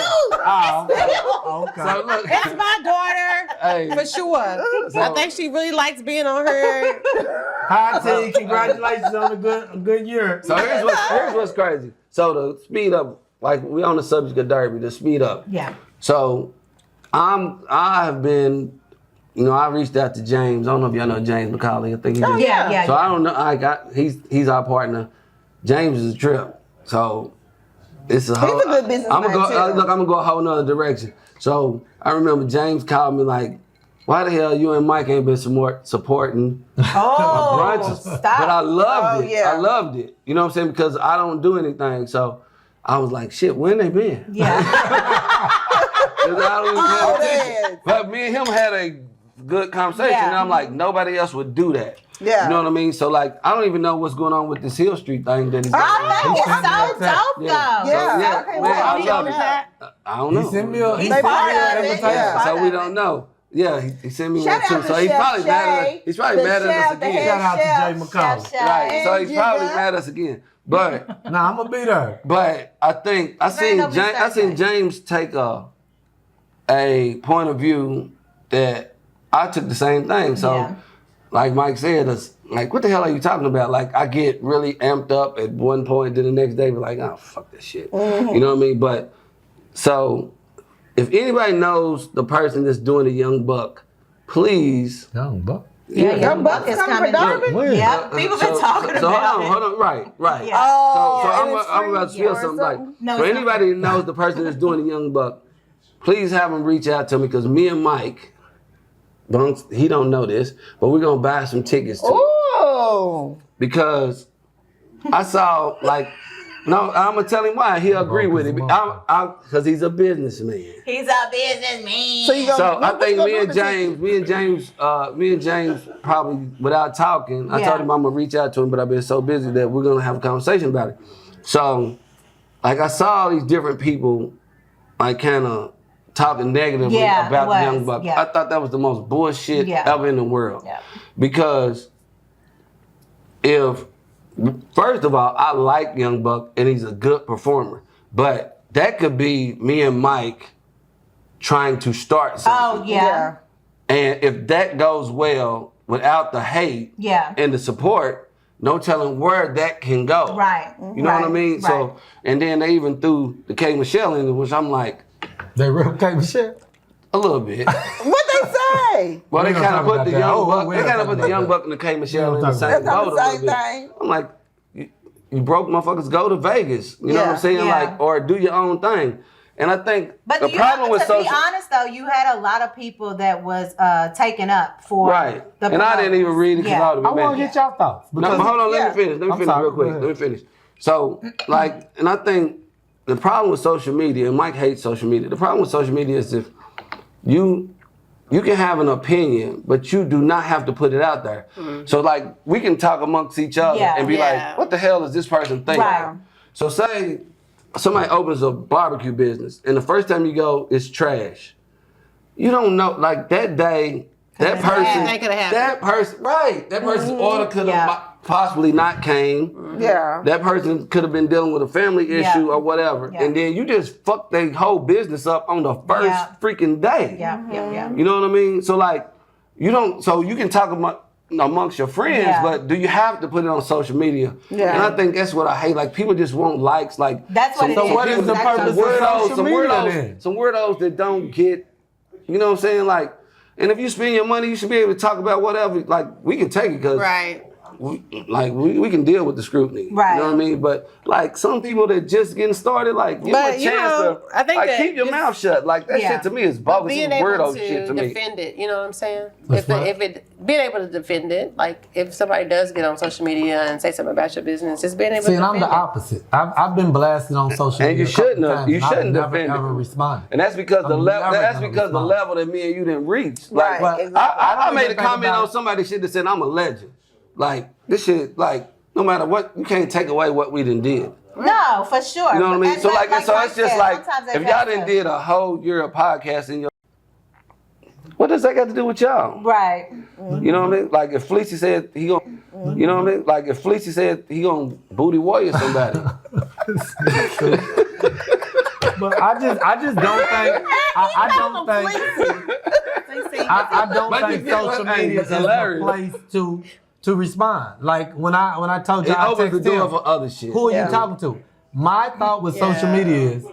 So look, It's my daughter, hey, for sure. I think she really likes being on her. Hi, T. Congratulations on a good year. so here's what's crazy. So the speed up, like we on the subject of Derby, the speed up. Yeah. So I have been, I reached out to James. I don't know if y'all know James McCauley. I think he did. Yeah. So I don't know. He's our partner. James is a trip. So it's a whole. He's a good businessman, I'm gonna go. too. Look, I'm gonna go a whole nother direction. So I remember James called me like, "Why the hell you and Mike ain't been supporting brunches?" Stop. But I loved it. yeah. I loved it. You know what I'm saying? Because I don't do anything. So I was like, "Shit, when they been?" Yeah. 'Cause I don't even pay attention. man. But me and him had a good conversation, Yeah. and I'm like, nobody else would do that. Yeah. You know what I mean? So like, I don't even know what's going on with this Hill Street thing that he's doing. I know. It's so dope, Yeah. though. Yeah. So, Okay, man, well, I he love on it. that. I don't know. He sent me a He's They part part of of it. it, yeah. So we don't know. Yeah, he sent me Shout one too. out to So he's Chef probably mad at us. Shay, He's probably the mad at us chef, the again. head Shout out to Jay McCauley. Chef Right. So he's And probably Jada. mad at us again. But Nah, I'm gonna be there. But I think I seen no James take a point of view that I took the same thing. So, Yeah. like Mike said, it's like, what the hell are you talking about? Like, I get really amped up at one point, then the next day, be like, oh, fuck this shit. Mm-hmm. You know what I mean? But so, if anybody knows the person that's doing the Young Buck, please. Young buck. Yeah, Young Buck is coming for Derby? When? Yeah, people been talking So about hold on, right. Yeah. Oh, So and it's I'm about to free feel or something like, No, so it's not. anybody that knows the person that's doing the Young Buck, please have him reach out to me because me and Mike, he don't know this, but we're gonna buy some tickets to it. Oh. Because I saw like, no, I'm gonna tell him why. He'll agree with it because he's a businessman. He's a businessman. So you gonna, So I what think you me gonna and do with James probably without talking, I Yeah. told him I'm gonna reach out to him, but I've been so busy that we're gonna have a conversation about it. So, like I saw all these different people, like kind of talking negatively Yeah, about it the Young was, Buck. yeah. I thought that was the most bullshit Yeah. ever in the world. Yeah. Because first of all, I like Young Buck and he's a good performer, but that could be me and Mike trying to start something. Oh, yeah. And if that goes well without the hate Yeah. and the support, no telling where that can go. Right. You know what I mean? Right. So, and then they even threw the K Michelle in it, which I'm like, They real came shit. a little bit. What they say? Well, they We don't kind talk of put about the that. Young Oh, Buck. we They don't kind of talk put the Young about Buck and the K Michelle We in don't the talk same about that. boat a That's little the bit. same thing. I'm like, you broke motherfuckers, go to Vegas. You know what I'm Yeah. saying? Yeah. Like, or do your own thing. And I think But the you problem know, with to be social, honest, though, you had a lot of people that was taken up for right? the And I didn't even read it because Yeah. I would I have been want to mad. get y'all thoughts. No, Because but hold on, let Yeah. me finish. Let me I'm finish sorry, real go quick. ahead. Let me finish. So, like, and I think the problem with social media, and Mike hates social media. The problem with social media is if you can have an opinion, but you do not have to put it out there. So, like, we can talk amongst each other Yeah. and be Yeah. like, "What the hell is this person thinking?" Right. So, say somebody opens a barbecue business, and the first time you go, it's trash. You don't know, like that day, that person, That could've happened. that person, right? That person's order could have Yeah. possibly not came. Yeah. That person could have been dealing with a family issue Yeah. or whatever, Yeah. and then you just fucked their whole business up on the first Yeah. freaking day. Yeah, yeah, yeah. You know what I mean? So like, you don't. So you can talk amongst your friends, but do you have to put it on social media? Yeah. And I think that's what I hate. Like people just want likes. Like that's what it is. So what is the purpose of social media then? Some weirdos that don't get, you know what I'm saying? Like, and if you spend your money, you should be able to talk about whatever. Like we can take it because we can deal with the scrutiny. Right. You know what I mean? But like some people that just getting started, like give them a chance to I think like that keep your mouth shut. Like that shit to me is bogus. Being able to defend it, you know what I'm saying? Being able to defend it, like if somebody does get on social media and say something about your business, just being able to defend I'm the opposite. I've been blasted on social media. And you shouldn't have. You shouldn't defend ever responded. And that's because the level. That's because the level that me and you didn't reach. Like I made a comment on somebody shit that said I'm a legend. Like this shit. Like no matter what, you can't take away what we done did. No, for sure. You know what I mean? And so like so it's just like if y'all didn't done did a whole year of podcast in your. What does that got to do with y'all? Right. You know what I mean? Like if Fleecy said he gonna, you know what I mean? Like if Fleecy said he gonna booty warrior somebody. But I just don't think I don't think social media is a place to respond. Like when I told you I opens the texted door him, for other shit. who are you talking to? My thought with social media is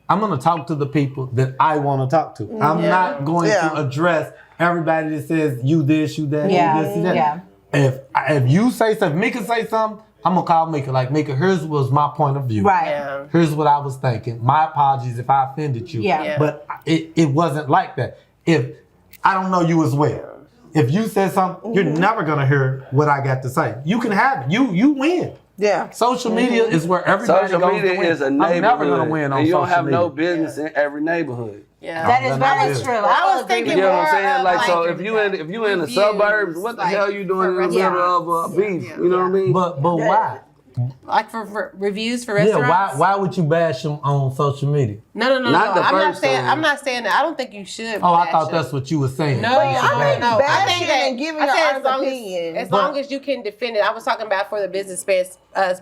I'm gonna talk to the people that I want to talk to. I'm not going to address everybody that says you this, you that, you this, you that. Yeah. If you say something, Mika say something, I'm gonna call Mika. Like Mika, here's was my point of view. Right. Yeah. Here's what I was thinking. My apologies if I offended you. Yeah. But it wasn't like that. If I don't know you as well. If you said something, you're never gonna hear what I got to say. You can have it. You win. Yeah. Social media is where everybody Social goes media to win. is a neighborhood. I'm never gonna win on and you social don't have media. no business in every neighborhood. Yeah. That is very true. I was thinking You know what I'm more saying? of, Like so, like, if you in the reviews, suburbs, what the like, hell you doing in the for middle of beef? You know what I mean? But why? Like for reviews for Yeah, restaurants. why would you bash them on social media? No. Not the I'm not first saying. time. I'm not saying that. I don't think you should. Oh, I bash thought them. that's what you were saying. No, I no. think I bashing think and giving I your said honest opinion. as long as you can defend it. I was talking about for the business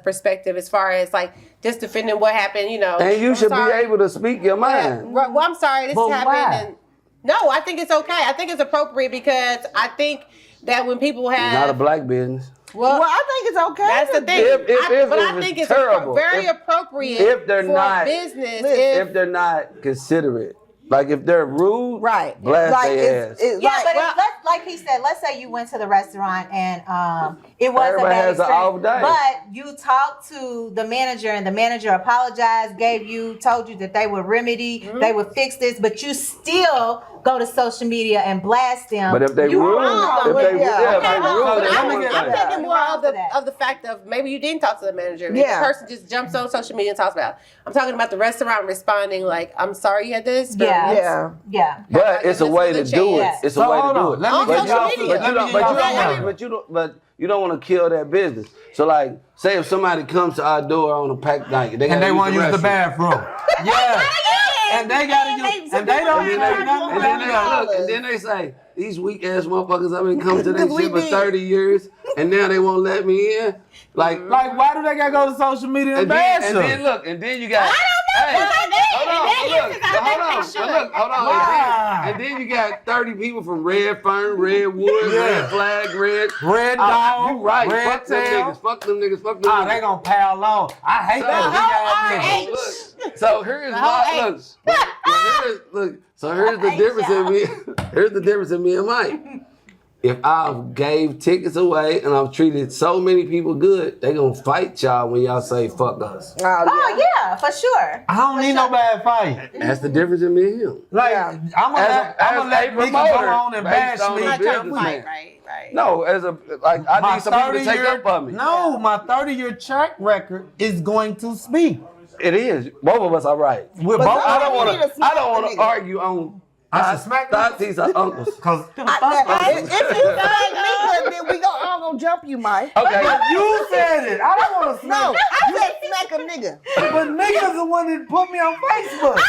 perspective, as far as like just defending what happened. You know, And you I'm should sorry. be able to speak your mind. Well, I'm sorry, this But happened. why? And no, I think it's okay. I think it's appropriate because I think that when people It's have not a black business. Well, I think it's okay. that's the thing. If I it's think it's terrible, very appropriate if they're for not- business. If they're not considerate, like if they're rude, Right. blast Like, their ass. it's Yeah, like, but like he said, let's say you went to the restaurant and it was Everybody a bad has an off experience, day. but you talked to the manager and the manager apologized, told you that they would remedy, they would fix this, but you still go to social media and blast them. But if they you rude, wrong. if they Yeah. rude, Okay, but that's I'm one thinking thing. more Wrong of for the that. of the fact of maybe you didn't talk to the manager. If Yeah. the person just jumps on social media and talks about it. I'm talking about the restaurant responding like, I'm sorry you had this experience. yeah. But it's a way to do it. It's a So way to hold do on. it. Let me On get social y'all. media. Let me get y'all. But you don't want to kill that business. So like, say if somebody comes to our door on a packed night, And they want to use the restroom. bathroom. Yeah. And they gotta use, and they don't use nothing And then they say, these weak ass motherfuckers, I've been coming to this shit for 30 years, and now they won't let me in. Like why do they gotta go to social media and bash them? and then you got. Hold on. And then you got 30 people from Red Fern, Redwood, Red Flag, Red Dog, You right. Red Fuck them Tail. niggas. Fuck them niggas. Fuck them Oh, niggas. they gonna pile on. I hate that. Look, so here's my look. So here's the difference in me. Here's the difference in me and Mike. If I've gave tickets away and I've treated so many people good, they gonna fight y'all when y'all say fuck us. Oh yeah, for sure. I don't need no bad fight. That's the difference in me and him. Like Yeah. I'm gonna let a Mika go promoter on and bash based on me. the Not trying to businessman. fight, right. No, as a like I My need some people to 30 take year, up for me. No, my 30-year track record is going to speak. It is. Both of us are right. We're But both. some- I don't You need to want smack to the nigga. argue on I should smack them. aunties or uncles. Cause If you smack me, then we all gonna jump you, Mike. Okay. you said it. I don't want to smack. No, I said smack a nigga. But niggas the one that put me on Facebook.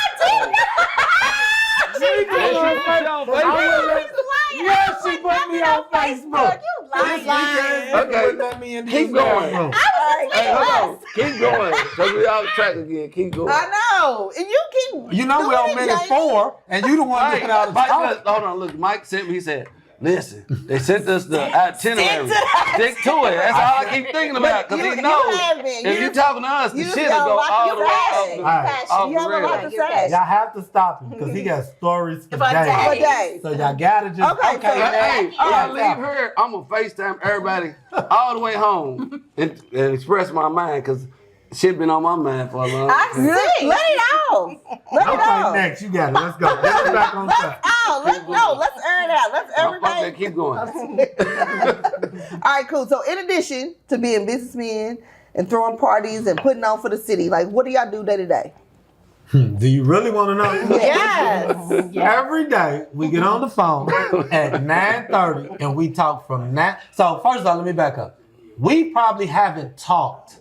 She put me on Facebook. Yeah, she put me on Facebook. Okay. Keep going. Hey, hold on. Keep going. Because we off track again. Keep going. I know. And you keep. You know we're on doing it, minute James. 4, and you the one Hey, getting out of Mike, talk. hold on. Look, Mike sent me. He said, listen, they sent us the itinerary. Stick to it. That's all I keep thinking about. Because he knows if you talking to us, the shit will go all the way off the rails. Y'all have to stop him because he got stories for days. So y'all gotta just hey, when I leave here, I'm gonna FaceTime everybody all the way home and express my mind because shit been on my mind for a long time. Let it out. Let it out. Next, you got it. Let's go. Let's back on track. Let's air it out. Let's everybody. Keep going. All right, cool. So in addition to being businessmen and throwing parties and putting on for the city, like what do y'all do day to day? Do you really want to know? Yes. Every day we get on the phone at 9:30 and we talk from 9. So first of all, let me back up. We probably haven't talked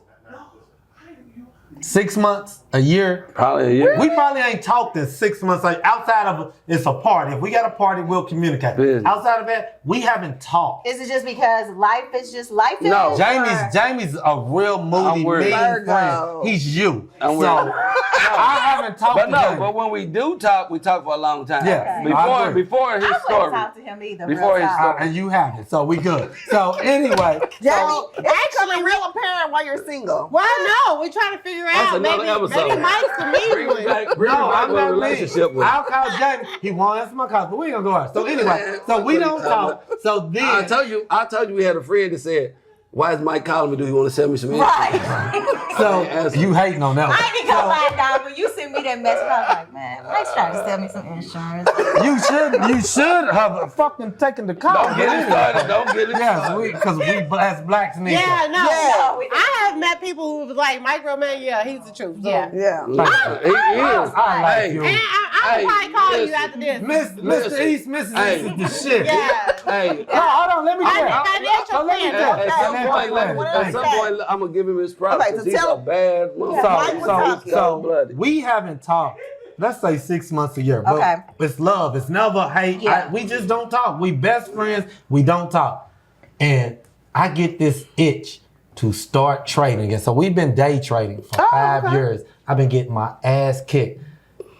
6 months, a year. Probably a year. We probably ain't talked in 6 months. Like outside of it's a party. If we got a party, we'll communicate. Business. Outside of that, we haven't talked. Is it just because life is just life? No. Jamie's a real moody, mean friend. He's you. I haven't talked to Jamie. But when we do talk, we talk for a long time. Yeah. Before his story. I wouldn't talk to him either. Before his story. And you haven't, so we good. So anyway. Jamie, it's becoming real apparent why you're single. Well, no, we're trying to figure That's out. another episode. Maybe Mike's the mean one. No, I'm not relationship with. I'll call Jamie. He won't answer my calls, but we ain't gonna go out. So anyway, so we don't talk. So then I told you we had a friend that said, "Why is Mike calling me? Do he want to send me some info?" Right. So you hating on that one. I didn't go find out, but you sent me that message. I was like, man, Mike's trying to sell me some insurance. You should have fucking taken the call. Don't get it started. Don't get it Yes, started. because we as blacks need Yeah, no. Yeah. I have met people who was like, Mike Romaine, yeah, he's the truth. So. Yeah. Yeah. He is. I like you. And I'll probably call you after this. Mr. East, Mrs. East is the shit. Yeah. Hey. No, hold on, let me I tell think financial let me plan. tell At some point, I'm gonna give him his props. Okay, so 'cause he's tell a him. bad motherfucker. So we haven't talked, let's say 6 months a year. But Okay. it's love. It's never hate. Yeah. We just don't talk. We best friends. We don't talk. And I get this itch to start trading again. So we've been day trading for 5 years. I've been getting my ass kicked.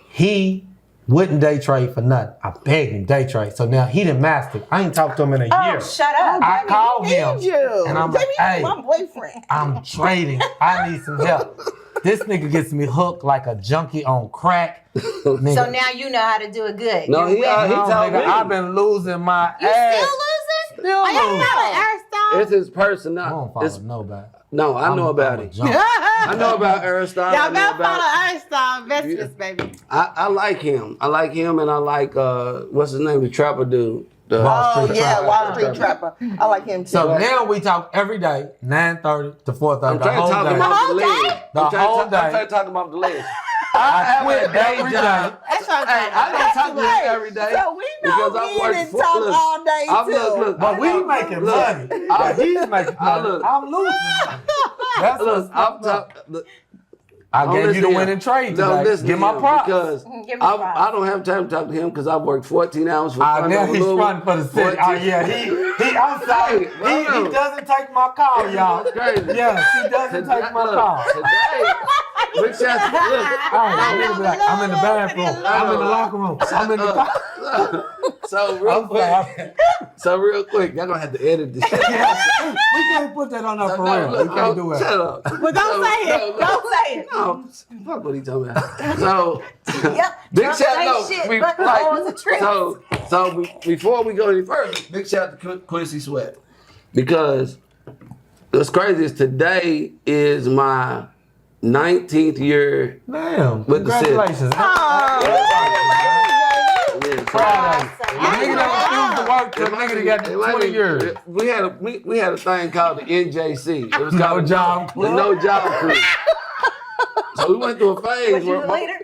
He wouldn't day trade for nothing. I begged him day trade. So now he done mastered. I ain't talked to him in a year. Shut up. I called him. You. And I'm like, Jamie, hey. my boyfriend. I'm trading. I need some help. This nigga gets me hooked like a junkie on crack. Nigga. So now you know how to do it good. No, You're he with me. told me. I've been losing my You ass. still losing? Still Are y'all losing. follow Aristotle? It's his I personality. don't follow nobody. No, I know about it. I know about Aristotle. Y'all I know better about follow Aristotle investments, baby. I like him. I like him, and I like what's his name, the trapper dude. Wall Street Trapper. Wall Street Trapper. I like him too. So now we talk every day, 9:30 to 4:30. I'm trying to talk day. about the leg. The whole day. I'm trying to talk about the leg. I quit every day. That's what Hey, I don't talk to him every day. So we know because I we work didn't for- talk look, all day I'm too. look, But we making money. He's making money. I'm losing money. That's Look, I'm what's up. talking. I gave you the winning trade today. Give my props. Because Give me props. I don't have time to talk to him because I've worked 14 hours for Now he's running for the city. Oh yeah, I'm sorry. He doesn't take my call, y'all. Crazy. Yes, he doesn't take my call. Today, big shout out to look. I'm in the bathroom. I'm in the locker room. I'm in the car. So real quick, y'all gonna have to edit this shit. We can't put that on our for real. We can't do it. Shut up. But don't say it. Don't say it. No, fuck what he talking about. So, Yep. big Trump shout say out. shit, but all the tricks. So before we go any further, big shout out to Quincy Sweat because what's crazy is today is my 19th year. Damn. With the city. Congratulations. Proud of you. The nigga that refused to work to the nigga that got 20 years. We had a thing called the NJC. It was called No Job the No Job Crew. So we went through a phase Was you where the leader?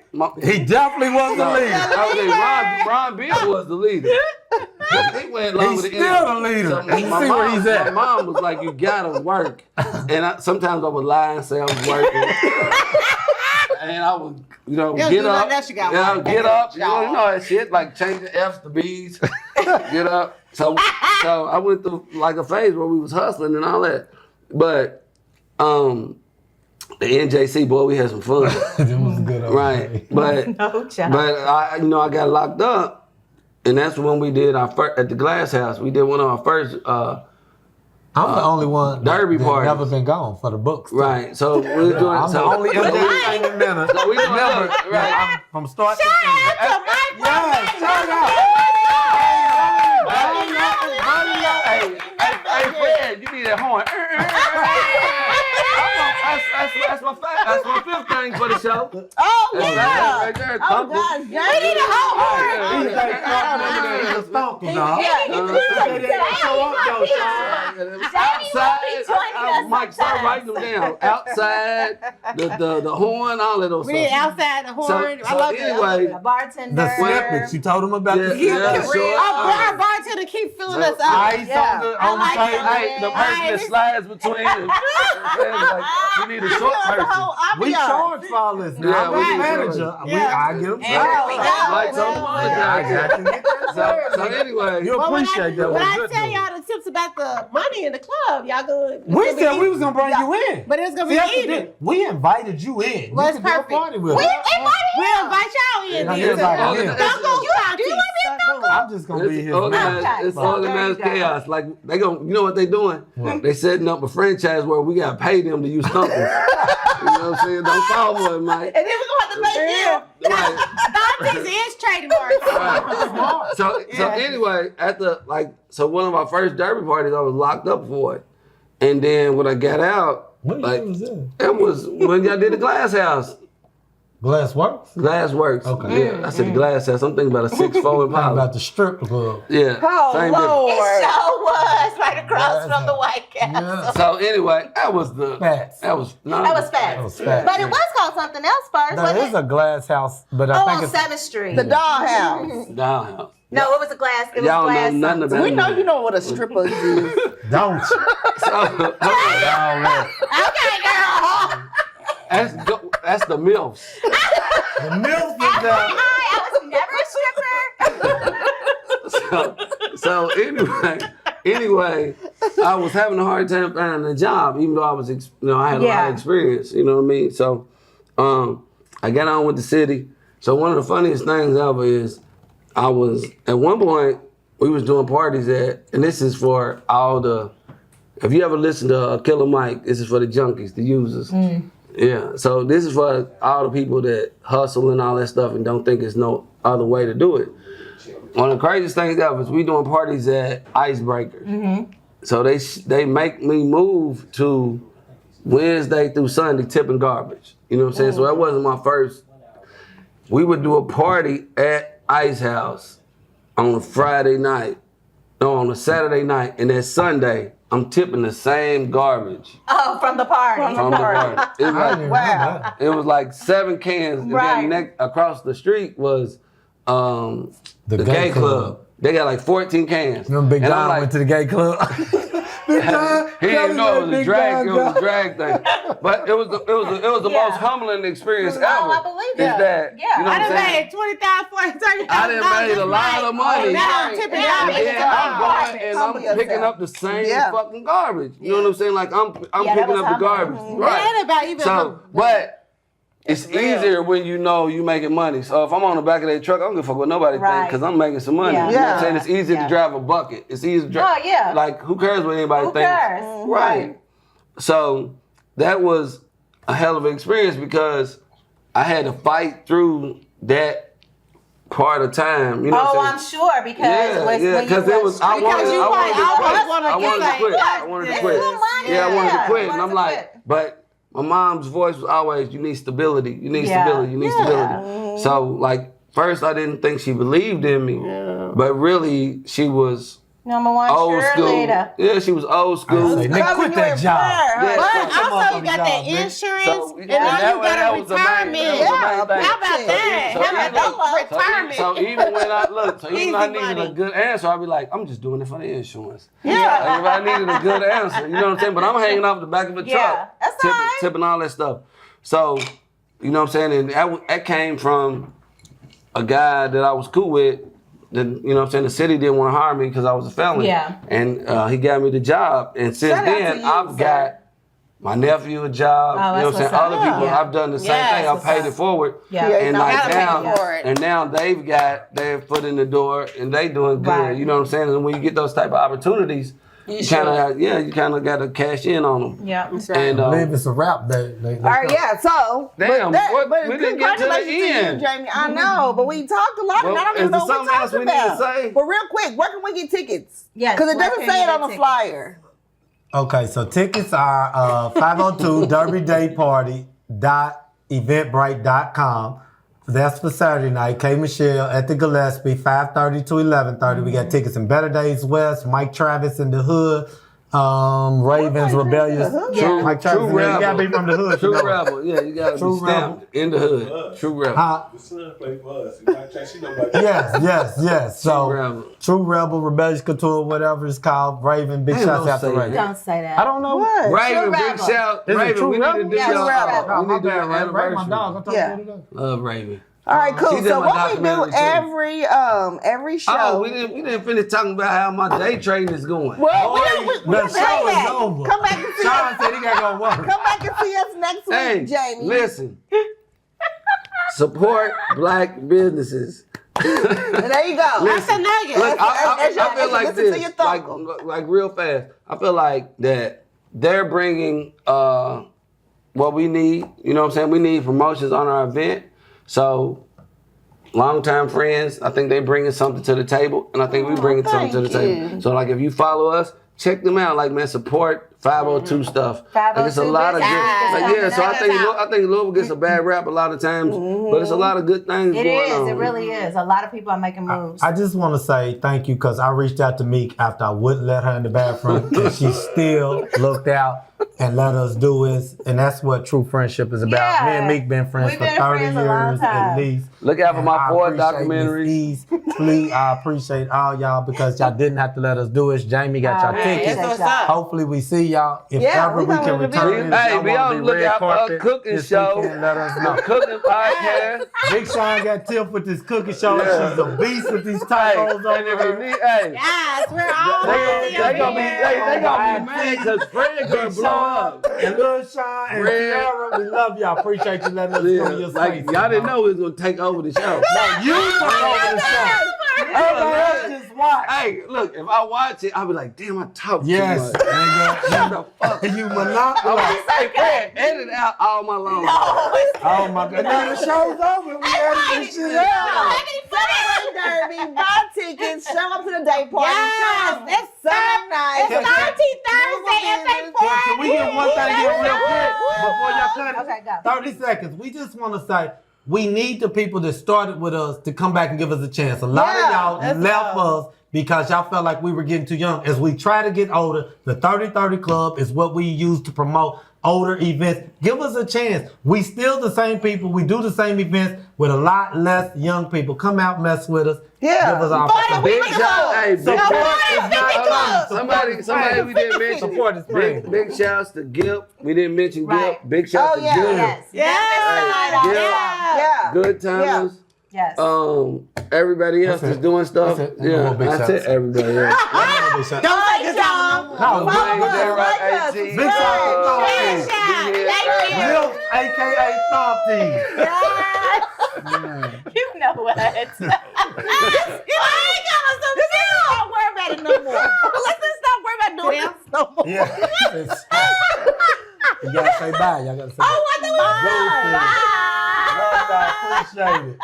He definitely was the leader. Ron Bill was the leader. He went along He's with still the leader. So You see where he's at. My mom was like, "You gotta work," and sometimes I would lie and say I was working. And I would, get up. Get up. You know that shit, like changing F's to B's. Get up. So I went through like a phase where we was hustling and all that. But the NJC, boy, we had some fun. It was good. Right. But No job. I got locked up And that's when we did our first, at the Glass House, we did one of our first I'm the only one derby that parties. never been gone for the books. Too. Right. So we're doing. I'm the only thing in minute. So we doing Never. right. I'm from start to finish. Shout out to Mike Romaine. Shout out. Hey, Fred, you need that horn. That's my fifth thing for the show. Oh, That's yeah. right there. Oh, Come gosh. We need a whole horn. He's like, outside, Mike, start writing them down. Outside, the horn, all of those We need stuff. outside the horn. So I love anyway, A bartender. the snippets. You told him about the yeah, snippets. sure. Our bartender keep filling us up. Ice Yeah. on the like table. it. Hey, the person that slides between them. Like, you need a short person. We charge for all this now. Yeah, I'm we the need manager. I get him. There we go. Like, so anyway, You appreciate that. When I Good tell dude. y'all the tips about the money in the club, y'all good. We said we was gonna bring you in. But it's gonna be that's the even. thing. We invited you in. Well, You it's could do a perfect. party with We'll us. invite y'all in. Yeah, then. everybody in. Don't go I'm just gonna be here. It's organized chaos. Like they gonna, you know what they doing? They setting up a franchise where we gotta pay them to use stumpers. You know what I'm saying? Don't fall for it, Mike. And then we're going to have to pay him. Right. These is trademarks. Right. So anyway, so one of our first derby parties, I was locked up for it, and then when I got out, What like year was that? it was when y'all did the Glass House. Glass Works? Glass Works. Okay. Yeah, I said the Glass House. I'm thinking about a 6'4" Talking Impala. about the strip club. Yeah. Oh, same Lord. It sure was right across from the White Castle. Yeah. difference. So anyway, that was Fats. That was That was fast. That was fast. But it was called something else first, No, wasn't it's it? a glass house, but I Oh, think on it's 7th Street. The dollhouse. Dollhouse. No, it was a glass. It was Y'all glass. know nothing something. about We know you know what a stripper is. don't. So, Okay, girl. that's the MILFs. The milk is I was never a stripper. So anyway, I was having a hard time finding a job, even though I was, I had a lot of experience. You know what I mean? So, I got on with the city. So one of the funniest things ever is, I was at one point we was doing parties and this is for all the. If you ever listen to Killer Mike, this is for the junkies, the users. Yeah, so this is for all the people that hustle and all that stuff and don't think there's no other way to do it. One of the craziest things ever is we doing parties at Icebreakers. So they make me move to Wednesday through Sunday tipping garbage. You know what I'm saying? So that wasn't my first. We would do a party at Ice House on a Friday night. No, on a Saturday night, and that Sunday, I'm tipping the same garbage. Oh, from the party. From the party. It was like, Wow. it was like 7 cans. Right. And then across the street was the The gay gay club. club. They got like 14 cans. Remember Big And I'm John like, went to the gay club? Big John, he didn't know it was a Big drag. John It was a got- drag thing. But it was the most humbling experience ever. Oh, I believe Is it. that Yeah. you know I what I'm done saying? made $20,000, $30,000. I done made a lot of money. Now I'm tipping Yeah, y'all. And then I'm going and I'm Humble picking yourself. up the same Yeah. fucking garbage. You know what I'm saying? Like I'm Yeah, that picking was up the humble. garbage. It Right. ain't about even. So, but it's easier when you know you making money. So if I'm on the back of that truck, I don't give a fuck what nobody Right. thinks because I'm making some money. Yeah. You know what Yeah. I'm saying? It's easier Yeah. to drive a bucket. It's easier to drive. Oh, yeah. Like, who cares what anybody Who thinks? cares? Right. So that was a hell of an experience because I had to fight through that part of time. You know Oh, what I'm I'm saying? sure because Yeah, when yeah, you because it was. I wanted you to always quit. wanna I wanted to get quit. like, I wanted to it's quit. little money. Yeah, I wanted to Yeah. quit, You and I'm wanted to like, quit. but my mom's voice was always, "You need stability. You need Yeah. stability. You need stability." So, like, first I didn't think she believed in me, but really she was Number one old school. cheerleader. Yeah, she was old school. Say, nigga, quit that job. Yeah, But so- also you got that Job, man. insurance, So, and yeah, now that you was- that got a was the main- retirement. that was the main thing. How about that? So How about even- retirement? So even when I Easy I needed money. a good answer, I'd be like, I'm just doing it for the insurance. Yeah. Like, if I needed a good answer, you know what I'm saying? But I'm hanging off the back of a truck, Yeah, that's all right. tipping all that stuff. So, you know what I'm saying? And that came from a guy that I was cool with. That, you know what I'm saying? The city didn't want to hire me because I was a felon. Yeah. And he got me the job. And since Shout out then, to you, I've sir. got my nephew a job. Oh, You know what I'm saying? that's Other what's up. people, Yeah. I've done the same Yes, thing. I that's paid what's it forward. Yeah. And Yeah, like gotta now, pay for it. and now they've got their foot in the door and they doing good. Right. You know what I'm saying? And when you get those type of opportunities, you kind of got to cash in on them. Yeah. And I believe it's a wrap. All right, yeah. So, Damn, we didn't get to the congratulations end. you, Jamie. I know, but we talked a lot, and Well, I don't is even there know what we something else talked we need to about. say? But real quick, where can we get tickets? Yes, Because it where doesn't can say you it get on the tickets? flyer. Okay, so tickets are 502 Derby Day Party .eventbrite.com. That's for Saturday night. K. Michelle at the Gillespie, 5:30 to 11:30. We got tickets in Better Days West, Mike Travis in the Hood, Ravens Rebellious. Yeah. Mike Travis, True you gotta be from the hood. True you know. rebel. Yeah, you got to True be stamped in the hood. True rebel. Huh? The son played for us. She know about that. Yes. So True Rebel. True Rebel, Rebellious Couture, whatever it's called. Raven, big Ain't shots no out to say Raven. that. Don't say that. I don't know. What? Raven, True big Rebel. shout. Is it Raven, True we need to Rebel? do Yeah, your True Rebel. No, we my need to do bad, your Ray. Ray, my anniversary. dog. I'm talking Yeah. to you. Love Raven. All right, cool. She did So my what we do documentary, too. every show. Oh, we didn't finish talking about how my day trading is going. Well, we The show is that. over. Come back and see Sean us. said he gotta go work. Come back and see us next Hey, week, Jamie. listen. Support black businesses. There you go. That's a nugget. Look, I feel like Listen to this, your thumb. like real fast. I feel like that they're bringing what we need. You know what I'm saying? We need promotions on our event. So, long-time friends, I think they bringing something to the table, and I think we bringing something to the thank table. So, like, if you follow us, check them out. Like, man, support 502 stuff. Like, it's a 502 lot of good. business. Like, yeah, so I think Out. I think Louisville gets a bad rap a lot of times, but it's a lot of good things It going is. on. It really is. A lot of people are making moves. I just want to say thank you because I reached out to Meek after I wouldn't let her in the bathroom, and she still looked out and let us do it. And that's what true friendship is about. Yeah. Me and Meek been friends We've for been 30 friends a long years at time. least. Look out for And my I 4 appreciate Miss documentaries. Ease. Please, I appreciate all y'all because y'all didn't have to let us do it. Jamie got y'all Right. tickets. That's what's up. Hopefully we see y'all. If Yeah, ever we we can coming to return. visit. if Hey, y'all be wanna on the lookout for a red cooking this show. weekend, let us know. Cooking podcast. Big Sean got tipped with this cooking show. Yeah. She's a beast with these Hey, tacos and over if her. you need, hey, Yes, we're all they gonna be mad because Fred gonna blow up. And Lil Sean and Red. Tiara, we love y'all. Appreciate you letting us come in Yeah, your like space. y'all didn't know we was gonna take over the show. No, you took over the show. Everybody else just watch. Hey, look, if I watch it, I'll be like, damn, I talk Yes, too much. nigga. Shut the fuck. You I'm monopolize. like, hey, Fred, edit out all my long. Oh my God. Now the show's over. We edited this shit out. Derby, buy tickets, show up to the day party. Yes, show up. It's Sunday night. It's 13 Thursday at they party. Can we get one thing in real quick before y'all cut it? Okay, go. 30 seconds. We just want to say we need the people that started with us to come back and give us a chance. A lot of y'all left us because y'all felt like we were getting too young. As we try to get older, the 30-30 Club is what we use to promote older events. Give us a chance. We still the same people. We do the same events with a lot less young people. Come out, mess with us. Yeah. Give us our opportunity. Big shout, hey, big Support shout. is not Somebody we didn't mention. Support is free. Big shouts to Gip. We didn't mention Right. Gip. Big shouts to Gip. Yes. Yeah. Good times. Yes. Everybody else That's is it. doing stuff. That's it. Yeah, Big I shots. said everybody else. Don't take us down. No, Bang, us, J-Rock like us. 18. Big shout. Big shout. Thank you. Milk, aka Thumpty. You know what? I ain't got us some Don't worry about it no more. Let's just stop worrying about doing this no more. Yeah. You gotta say bye. Y'all gotta say bye. Oh, what the Bye. Love y'all. Appreciate it.